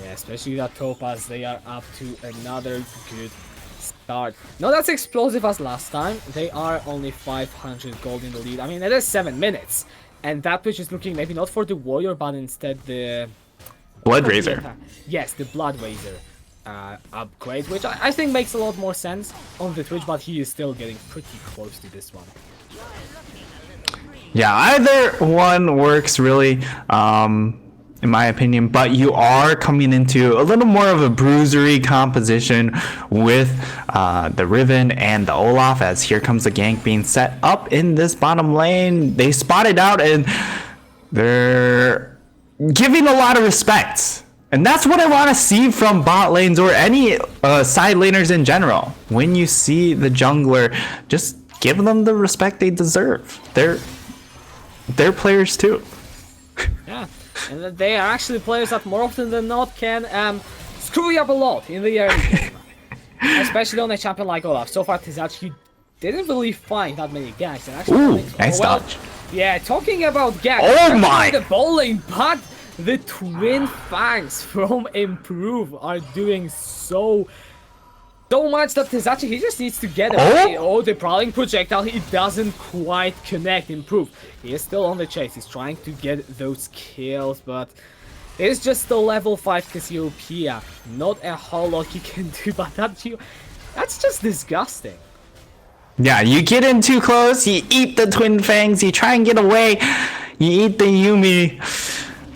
Yeah, especially that Topaz, they are up to another good start. Not as explosive as last time. They are only 500 gold in the lead. I mean, it is 7 minutes. And that pitch is looking maybe not for the Warrior, but instead the...
Blood Razor.
Yes, the Blood Razor upgrade, which I think makes a lot more sense on the Twitch, but he is still getting pretty close to this one.
Yeah, either one works really, in my opinion, but you are coming into a little more of a bruisery composition with the Riven and the Olaf, as here comes the gank being set up in this bottom lane. They spot it out and they're giving a lot of respect. And that's what I want to see from bot lanes or any side laners in general. When you see the jungler, just give them the respect they deserve. They're players too.
Yeah. And they are actually players that more often than not can screw you up a lot in the early game. Especially on a champion like Olaf. So far, Tizachi didn't really find that many gags. And actually,
ooh, nice dodge.
Yeah, talking about gags.
Oh my!
The bowling, but the Twin Fangs from Improve are doing so much that Tizachi, he just needs to get away. Oh, the Prowling projectile, he doesn't quite connect Improve. He is still on the chase. He's trying to get those kills, but it's just a level 5 Cassiopeia. Not a whole lot he can do, but that's just disgusting.
Yeah, you get in too close, you eat the Twin Fangs, you try and get away, you eat the Yuumi.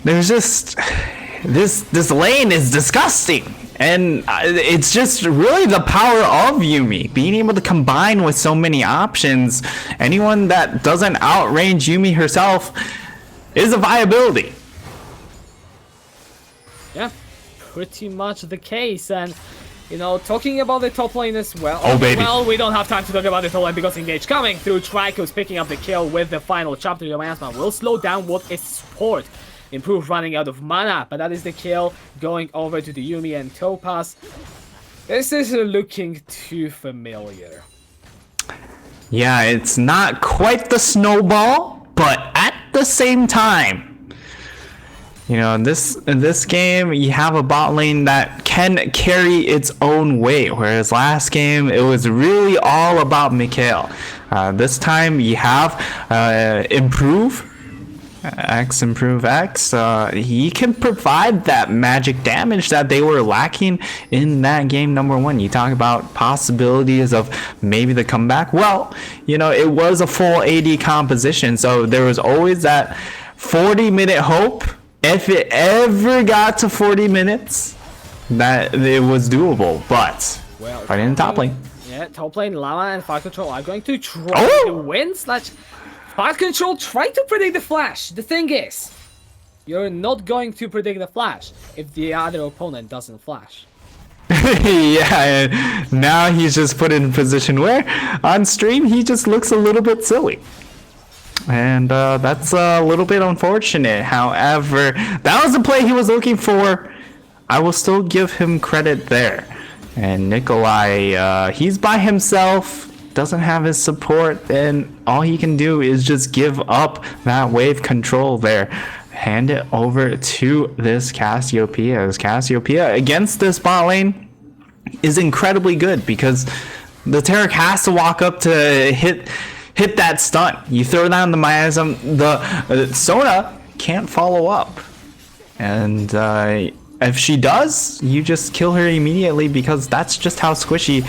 There's just... This lane is disgusting. And it's just really the power of Yuumi, being able to combine with so many options. Anyone that doesn't outrange Yuumi herself is a viability.
Yeah, pretty much the case. And, you know, talking about the top lane as well.
Oh, baby.
Well, we don't have time to talk about the top lane because Engage coming through. Trico's picking up the kill with the final chapter. The Miasma will slow down what is Esport. Improve running out of mana, but that is the kill going over to the Yuumi and Topaz. This is looking too familiar.
Yeah, it's not quite the snowball, but at the same time, you know, in this game, you have a bot lane that can carry its own weight, whereas last game, it was really all about Mikhail. This time, you have Improve X improve X, he can provide that magic damage that they were lacking in that game number 1. You talk about possibilities of maybe the comeback. Well, you know, it was a full AD composition, so there was always that 40-minute hope. If it ever got to 40 minutes, that it was doable. But
Well,
right in the top lane.
Yeah, top lane, Llama and Fire Control are going to try to win. Fire Control, try to predict the flash. The thing is, you're not going to predict the flash if the other opponent doesn't flash.
Yeah, and now he's just put in a position where on stream he just looks a little bit silly. And that's a little bit unfortunate. However, that was the play he was looking for. I will still give him credit there. And Nikolai, he's by himself, doesn't have his support, and all he can do is just give up that wave control there. Hand it over to this Cassiopeia. As Cassiopeia against this bot lane is incredibly good because the Taric has to walk up to hit that stun. You throw down the miasm, the Sona can't follow up. And if she does, you just kill her immediately because that's just how squishy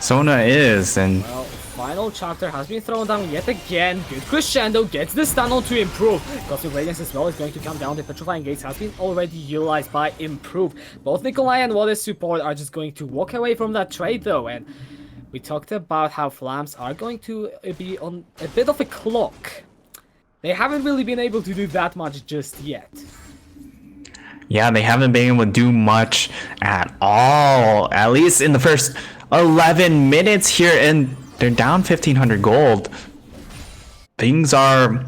Sona is. And
Well, final chapter has been thrown down yet again. Good crescendo gets the stun on to improve. Cosmic Radiance as well is going to come down. The Petrifying Gates has been already utilized by improve. Both Nikolai and Water's support are just going to walk away from that trade though. And we talked about how Flams are going to be on a bit of a clock. They haven't really been able to do that much just yet.
yeah, they haven't been able to do much at all, at least in the first 11 minutes here, and they're down 1,500 gold. Things are,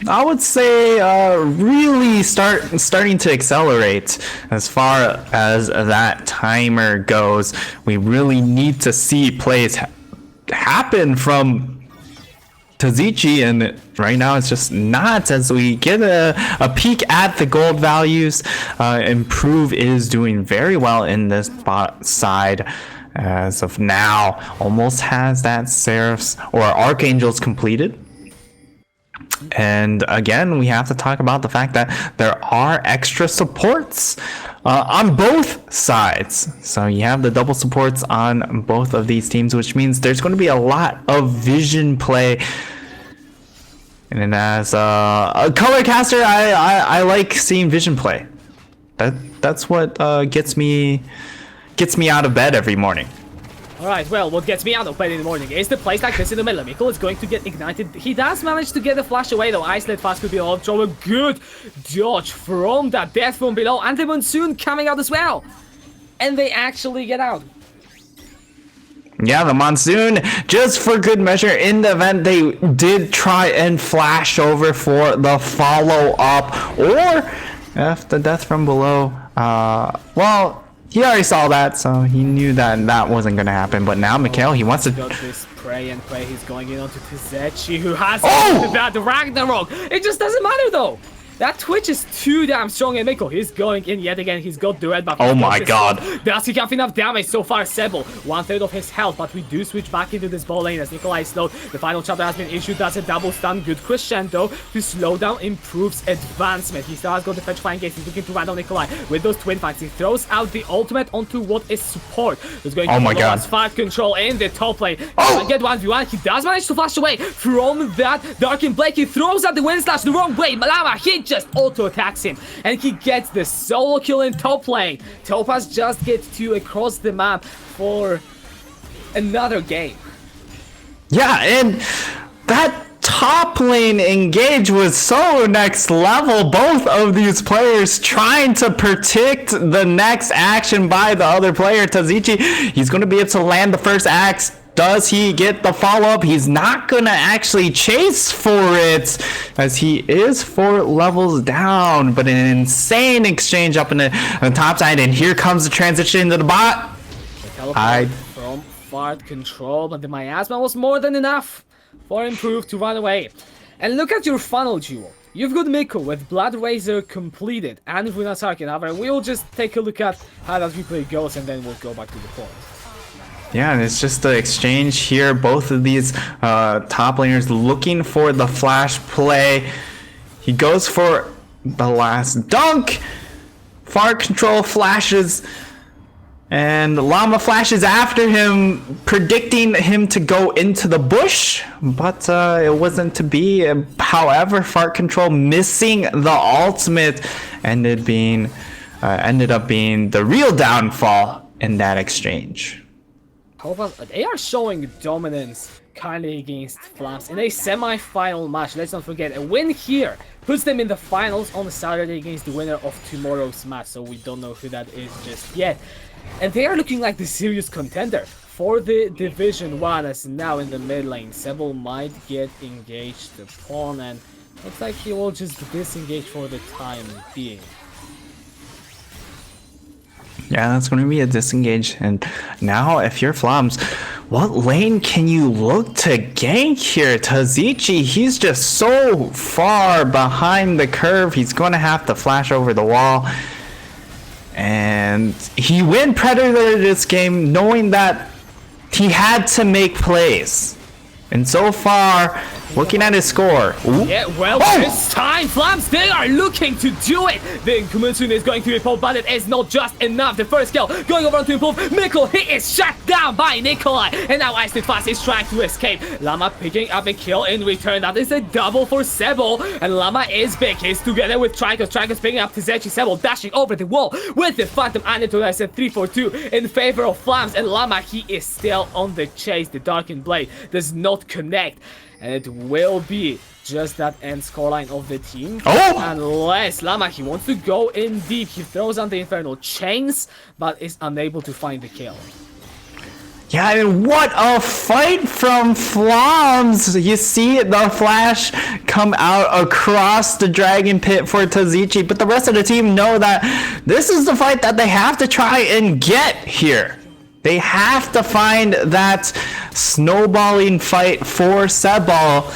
I would say, really starting to accelerate as far as that timer goes. We really need to see plays happen from Tazichi, and right now it's just not. As we get a peek at the gold values, Improve is doing very well in this bot side. As of now, almost has that Seraphs or Archangels completed. And again, we have to talk about the fact that there are extra supports on both sides. So you have the double supports on both of these teams, which means there's going to be a lot of vision play. And then as a color caster, I like seeing vision play. That's what gets me out of bed every morning.
Alright, well, what gets me out of bed in the morning is the place like this in the middle. Mikkel is going to get ignited. He does manage to get the flash away though. Isolate fast could be a lot of trouble. Good dodge from that death from below. And the Monsoon coming out as well. And they actually get out.
Yeah, the Monsoon, just for good measure, in the event they did try and flash over for the follow-up. Or if the death from below, well, he already saw that, so he knew that that wasn't going to happen. But now Mikhail, he wants to...
Got this pray and pray. He's going in onto Tizechi, who has that Ragnarok. It just doesn't matter, though. That Twitch is too damn strong, and Mikko, he's going in yet again. He's got the red buff.
Oh my god.
Does he have enough damage so far? Sebo, 1/3 of his health, but we do switch back into this ball lane as Nikolai is slowed. The final chapter has been issued. That's a double stun. Good crescendo to slow down Improves advancement. He still has got the Petrifying Gates. He's looking to run down Nikolai with those twin fights. He throws out the ultimate onto what is support. He's going to as Fire Control in the top lane. Get 1v1. He does manage to flash away from that Darkin Blake. He throws out the Wind Slash the wrong way. Malama, he just auto attacks him, and he gets the solo kill in top lane. Topaz just gets to across the map for another game.
Yeah, and that top lane engage was so next level. Both of these players trying to predict the next action by the other player. Tazichi, he's going to be able to land the first axe. Does he get the follow-up? He's not going to actually chase for it, as he is 4 levels down. But an insane exchange up in the top side, and here comes the transition into the bot.
The teleport from Fart Control, but the miasma was more than enough for Improve to run away. And look at your funnel duo. You've got Mikko with Blood Razor completed and Runasark in However, we'll just take a look at how that replay goes, and then we'll go back to the point.
Yeah, and it's just the exchange here. Both of these top laners looking for the flash play. He goes for the last dunk. Fart control flashes. And Llama flashes after him, predicting him to go into the bush, but it wasn't to be. However, Fart Control missing the ultimate ended up being the real downfall in that exchange.
Topaz, they are showing dominance kindly against Flams in a semi-final match. Let's not forget, a win here puts them in the finals on Saturday against the winner of tomorrow's match, so we don't know who that is just yet. And they are looking like the serious contender for the Division 1, as now in the mid lane, Sebel might get engaged upon, and looks like he will just disengage for the time being.
Yeah, that's going to be a disengage. And now, if you're Flams, what lane can you look to gank here? Tazichi, he's just so far behind the curve. He's going to have to flash over the wall. And he went Predator this game knowing that he had to make plays. And so far, looking at his score. Ooh.
Yeah, well, this time, Flams, they are looking to do it. The Kumunsun is going to be pulled, but it is not just enough. The first kill going over to improve. Mikkel, he is shut down by Nikolai. And now Ice Fast is trying to escape. Llama picking up a kill in return. That is a double for Sebel. And Llama is big. He's together with Trikos. Trikos picking up Tazechi. Sebel dashing over the wall with the Phantom Antidote. I said 3-4-2 in favor of Flams. And Llama, he is still on the chase. The Darkened Blade does not connect, and it will be just that end scoreline of the team. Unless Llama, he wants to go in deep. He throws on the Infernal Chains, but is unable to find the kill.
Yeah, I mean, what a fight from Flams! You see the flash come out across the Dragon Pit for Tazichi, but the rest of the team know that this is the fight that they have to try and get here. They have to find that snowballing fight for Sebel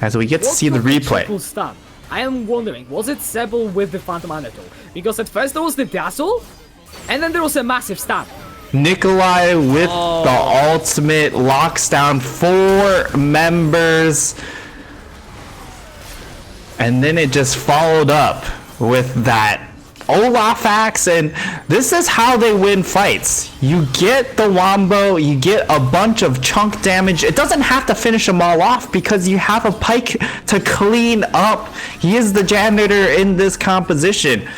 as we get to see the replay.
Stun? I am wondering, was it Sebel with the Phantom Antidote? Because at first there was the Dazzle, and then there was a massive stun.
Nikolai with the ultimate locks down 4 members. And then it just followed up with that Olaf axe, and this is how they win fights. You get the wombo, you get a bunch of chunk damage. It doesn't have to finish them all off because you have a Pike to clean up. He is the janitor in this composition.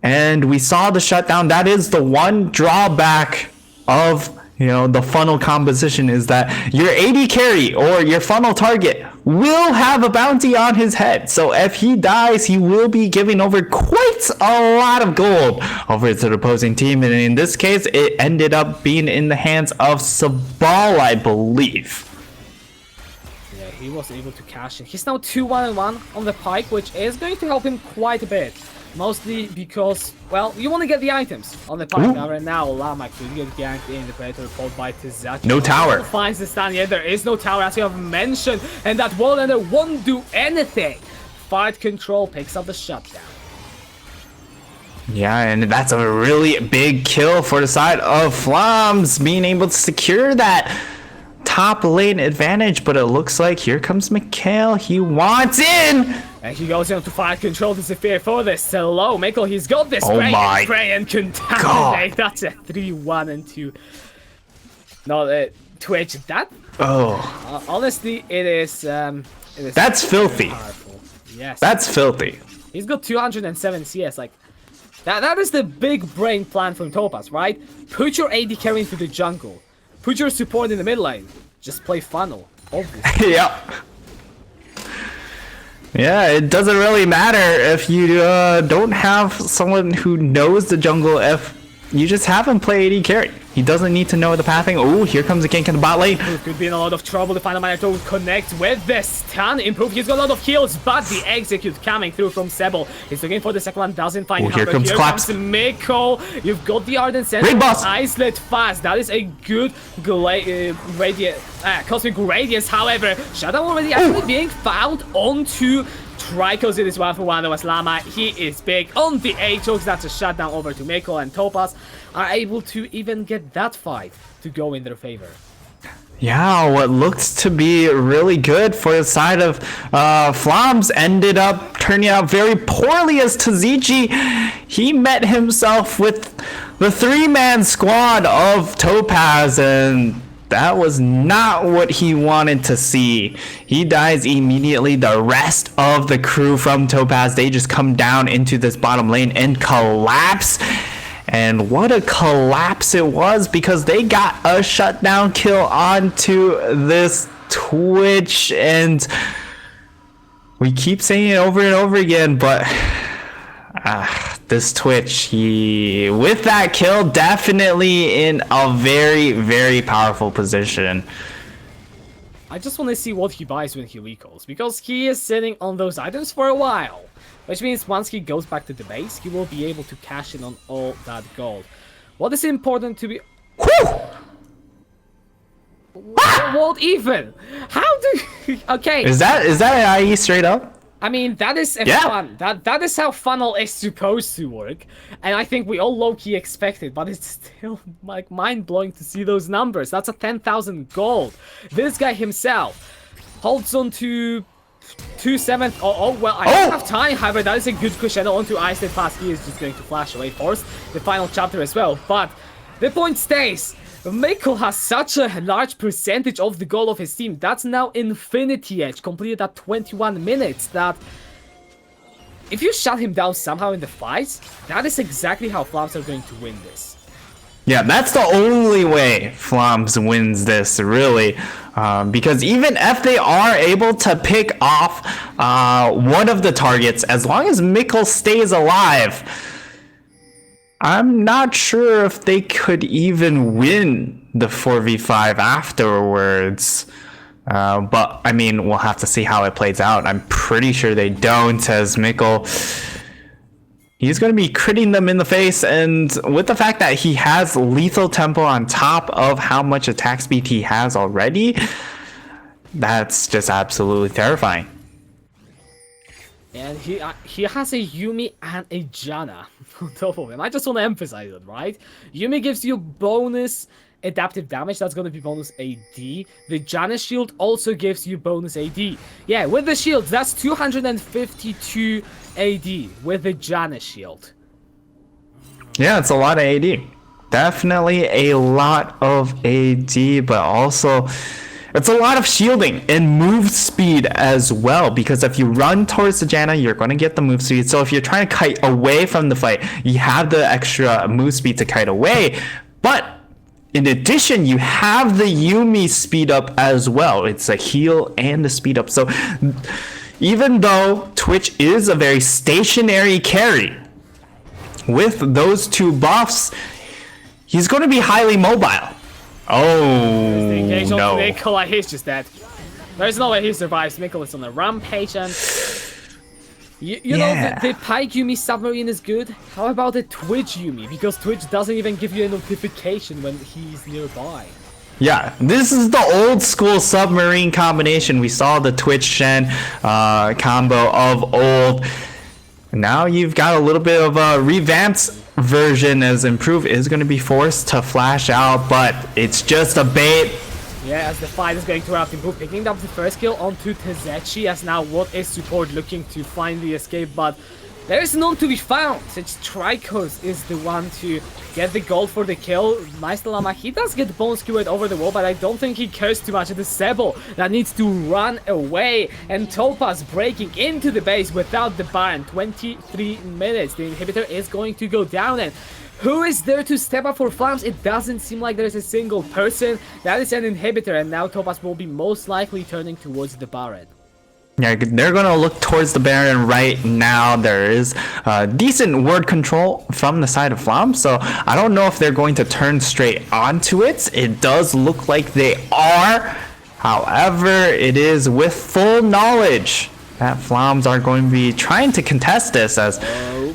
And we saw the shutdown. That is the one drawback of the funnel composition, is that your AD carry or your funnel target will have a bounty on his head. So if he dies, he will be giving over quite a lot of gold over to the opposing team. And in this case, it ended up being in the hands of Sabal, I believe.
Yeah, he was able to cash in. He's now 2-1-1 on the Pike, which is going to help him quite a bit. Mostly because, well, you want to get the items on the Pike now. And now Llama could get ganked in. The Predator pulled by Tazachi.
No tower.
Finds the stand. Yeah, there is no tower, as you have mentioned. And that Wallender won't do anything. Fart Control picks up the shutdown.
Yeah, and that's a really big kill for the side of Flams, being able to secure that top lane advantage. But it looks like here comes Mikhail. He wants in.
And he goes into Fire Control to Zephyr for this hello. Mikkel, he's got this spray and contaminate. That's a 3-1-2. No, Twitch, that... honestly, it is
that's filthy.
Powerful. Yes.
That's filthy.
He's got 207 CS. Like, that is the big brain plan from Topaz, right? Put your AD carry into the jungle. Put your support in the mid lane. Just play funnel. Obviously.
Yeah. Yeah, it doesn't really matter if you don't have someone who knows the jungle, if you just have him play AD carry. He doesn't need to know the pathing. Oh, here comes the gank in the bot lane.
Could be in a lot of trouble. The final miner to connect with the stun. Improve. He's got a lot of heals, but the execute coming through from Sebel. He's looking for the second one. Doesn't find
here comes Collapse.
Mikko. You've got the Ardent Sense. Isolate fast. That is a good Cosmic Radiance. However, Shutdown already actually being found onto Trikos. It is 1-for-1. There was Llama. He is big on the Aatrox. That's a shutdown over to Mikko, and Topaz are able to even get that fight to go in their favor.
Yeah, what looked to be really good for the side of Flams ended up turning out very poorly as Tazici, he met himself with the three-man squad of Topaz, and that was not what he wanted to see. He dies immediately. The rest of the crew from Topaz, they just come down into this bottom lane and collapse. And what a collapse it was, because they got a shutdown kill onto this Twitch, and we keep saying it over and over again, but this Twitch, he with that kill definitely in a very, very powerful position.
I just want to see what he buys when he recalls, because he is sitting on those items for a while. Which means once he goes back to the base, he will be able to cash in on all that gold. What is important to be... What even? How do... Okay.
Is that an IE straight up?
I mean, that is a fun. That is how funnel is supposed to work. And I think we all low-key expect it, but it's still like mind-blowing to see those numbers. That's a 10,000 gold. This guy himself holds on to 2-7. Oh, well, I don't have time. However, that is a good crescendo onto Ice that fast. He is just going to flash away first. The final chapter as well. But the point stays. Mikkel has such a large percentage of the goal of his team. That's now Infinity Edge, completed at 21 minutes. That if you shut him down somehow in the fight, that is exactly how Flams are going to win this.
Yeah, that's the only way Flams wins this, really. Because even if they are able to pick off one of the targets, as long as Mikkel stays alive, I'm not sure if they could even win the 4v5 afterwards. But, I mean, we'll have to see how it plays out. I'm pretty sure they don't, as Mikkel... He's going to be critting them in the face, and with the fact that he has lethal tempo on top of how much attack speed he has already, that's just absolutely terrifying.
And he has a Yuumi and a Janna on top of him. I just want to emphasize it, right? Yuumi gives you bonus adaptive damage, that's going to be bonus AD. The Janna shield also gives you bonus AD. Yeah, with the shields, that's 252 AD with the Janna shield.
Yeah, it's a lot of AD. Definitely a lot of AD, but also it's a lot of shielding and move speed as well, because if you run towards the Janna, you're going to get the move speed. So if you're trying to kite away from the fight, you have the extra move speed to kite away. But in addition, you have the Yuumi speed up as well. It's a heal and the speed up. So even though Twitch is a very stationary carry, with those two buffs, he's going to be highly mobile. Oh, no.
Mikkel, he's just dead. There's no way he survives. Mikkel is on a rampage, and you know, the Pike Yuumi submarine is good. How about the Twitch Yuumi? Because Twitch doesn't even give you a notification when he's nearby.
Yeah, this is the old school submarine combination. We saw the Twitch Shen combo of old. Now you've got a little bit of a revamped version, as Improve is going to be forced to flash out, but it's just a bait.
Yeah, as the fight is going to erupt, Improve picking up the first kill onto Tazechi, as now what is Support looking to finally escape, but there is none to be found. Since Tricos is the one to get the gold for the kill. Maestalama, he does get bone skewered over the wall, but I don't think he cares too much. It is Sebo that needs to run away, and Topaz breaking into the base without the Baron. 23 minutes. The inhibitor is going to go down, and who is there to step up for Flams? It doesn't seem like there's a single person. That is an inhibitor, and now Topaz will be most likely turning towards the Baron.
Yeah, they're going to look towards the Baron right now. There is decent word control from the side of Flams, so I don't know if they're going to turn straight onto it. It does look like they are. However, it is with full knowledge that Flams are going to be trying to contest this, as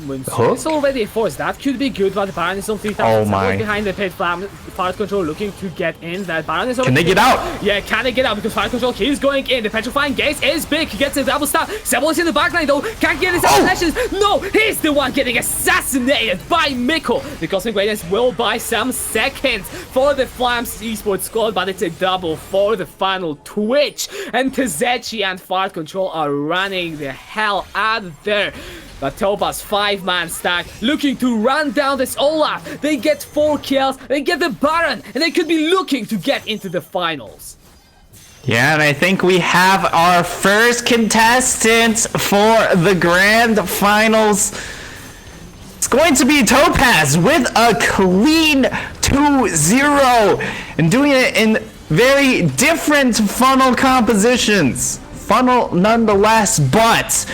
movements.
Hook?
It's already a force. That could be good, but the Baron is on 3,000.
Oh
Someone
my.
behind the pit. Fire Control looking to get in. That Baron is
Can they get out?
Yeah, can they get out? Because Fire Control keeps going in. The Petrifying Gaze is big. He gets a double stab. Sebo is in the backline though. Can't get his assassinations. No, he's the one getting assassinated by Mikko. The Cosmic Radiance will buy some seconds for the Flames Esports squad, but it's a double for the final Twitch. And Kazechi and Fire Control are running the hell out of there. But Topaz 5-man stack looking to run down this Olaf. They get 4 kills, they get the Baron, and they could be looking to get into the finals.
Yeah, and I think we have our first contestant for the grand finals. It's going to be Topaz with a clean 2-0 and doing it in very different funnel compositions. Funnel nonetheless, but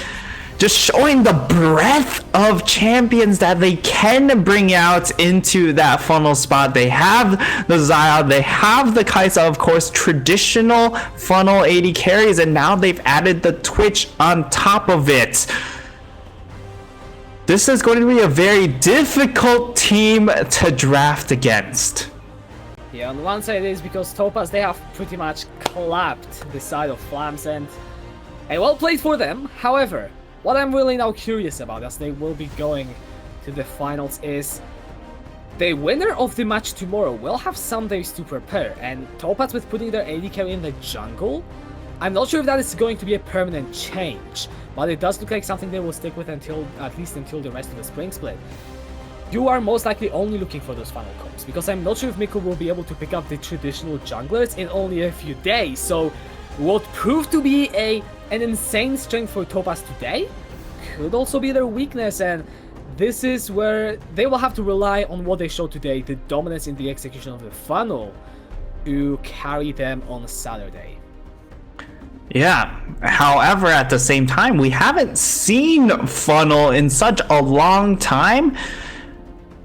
just showing the breadth of champions that they can bring out into that funnel spot. They have the Xayah, they have the Kaisa, of course, traditional funnel AD carries, and now they've added the Twitch on top of it. This is going to be a very difficult team to draft against.
Yeah, on one side it is because Topaz, they have pretty much clapped the side of Flames, and well played for them. However, what I'm really now curious about, as they will be going to the finals, is the winner of the match tomorrow will have some days to prepare, and Topaz with putting their AD carry in the jungle, I'm not sure if that is going to be a permanent change, but it does look like something they will stick with until, at least until the rest of the Springsplit. You are most likely only looking for those final comps, because I'm not sure if Mikko will be able to pick up the traditional junglers in only a few days, so what proved to be an insane strength for Topaz today could also be their weakness, and this is where they will have to rely on what they showed today, the dominance in the execution of the funnel, to carry them on Saturday.
Yeah, however, at the same time, we haven't seen funnel in such a long time.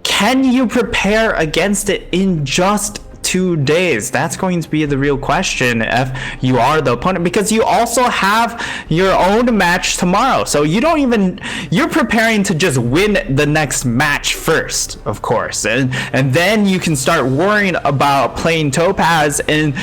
Can you prepare against it in just 2 days? That's going to be the real question if you are the opponent, because you also have your own match tomorrow, so you're preparing to just win the next match first, of course, and then you can start worrying about playing Topaz. And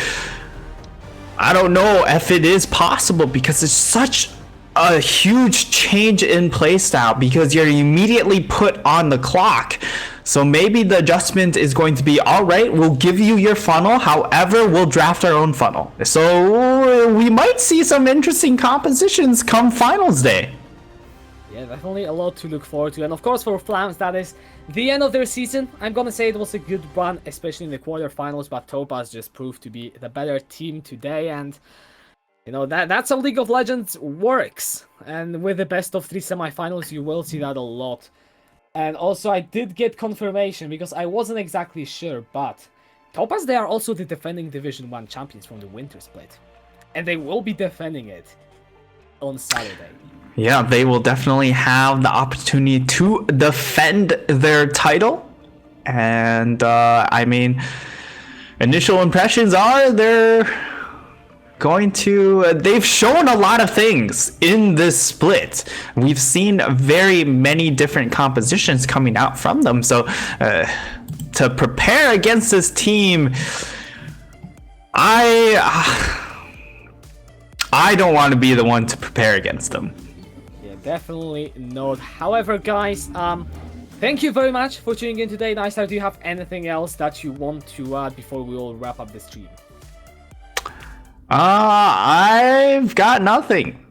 I don't know if it is possible, because it's such a huge change in playstyle, because you're immediately put on the clock. So maybe the adjustment is going to be, all right, we'll give you your funnel, however, we'll draft our own funnel. So we might see some interesting compositions come finals day.
Yeah, definitely a lot to look forward to. And of course for Flames, that is the end of their season. I'm gonna say it was a good run, especially in the quarterfinals, but Topaz just proved to be the better team today. And you know, that's how League of Legends works. And with the best of 3 semifinals, you will see that a lot. And also, I did get confirmation, because I wasn't exactly sure, but Topaz, they are also the defending Division 1 champions from the Wintersplit. And they will be defending it on Saturday.
Yeah, they will definitely have the opportunity to defend their title. And, I mean, initial impressions are they've shown a lot of things in this split. We've seen very many different compositions coming out from them, so to prepare against this team, I don't want to be the one to prepare against them.
Yeah, definitely not. However, guys, thank you very much for tuning in today. Nystar, do you have anything else that you want to add before we all wrap up the stream?
I've got nothing.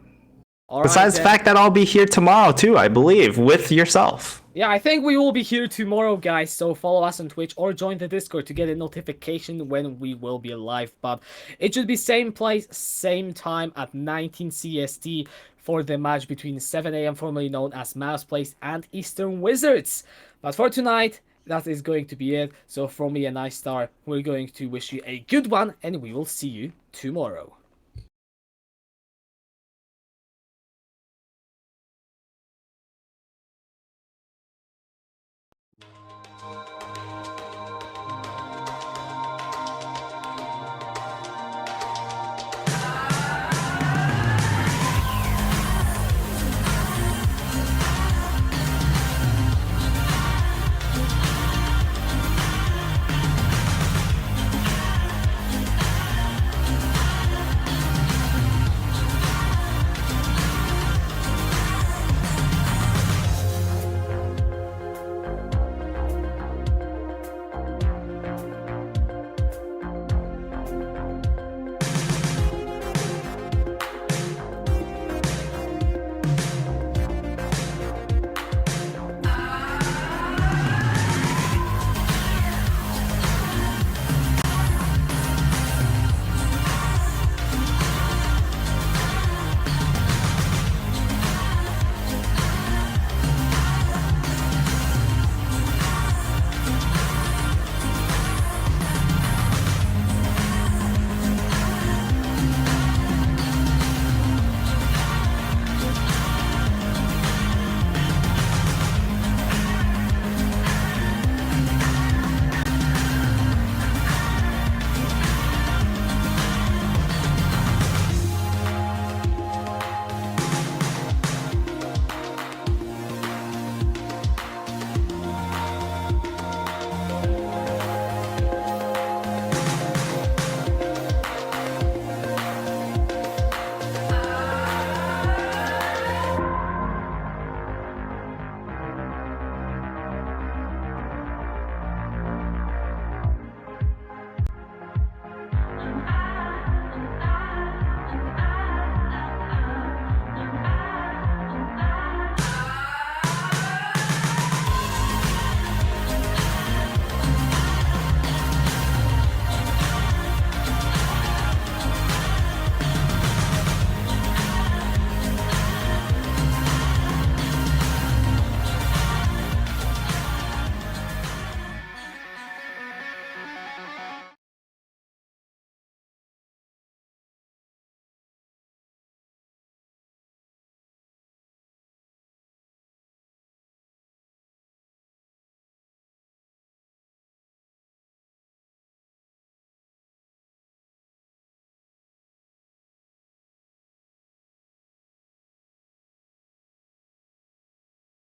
Besides the fact that I'll be here tomorrow too, I believe, with yourself.
Yeah, I think we will be here tomorrow, guys, so follow us on Twitch or join the Discord to get a notification when we will be live. But it should be same place, same time at 19 CST for the match between 7 AM, formerly known as Mouse Place, and Eastern Wizards. But for tonight, that is going to be it. So from me and Nystar, we're going to wish you a good one, and we will see you tomorrow.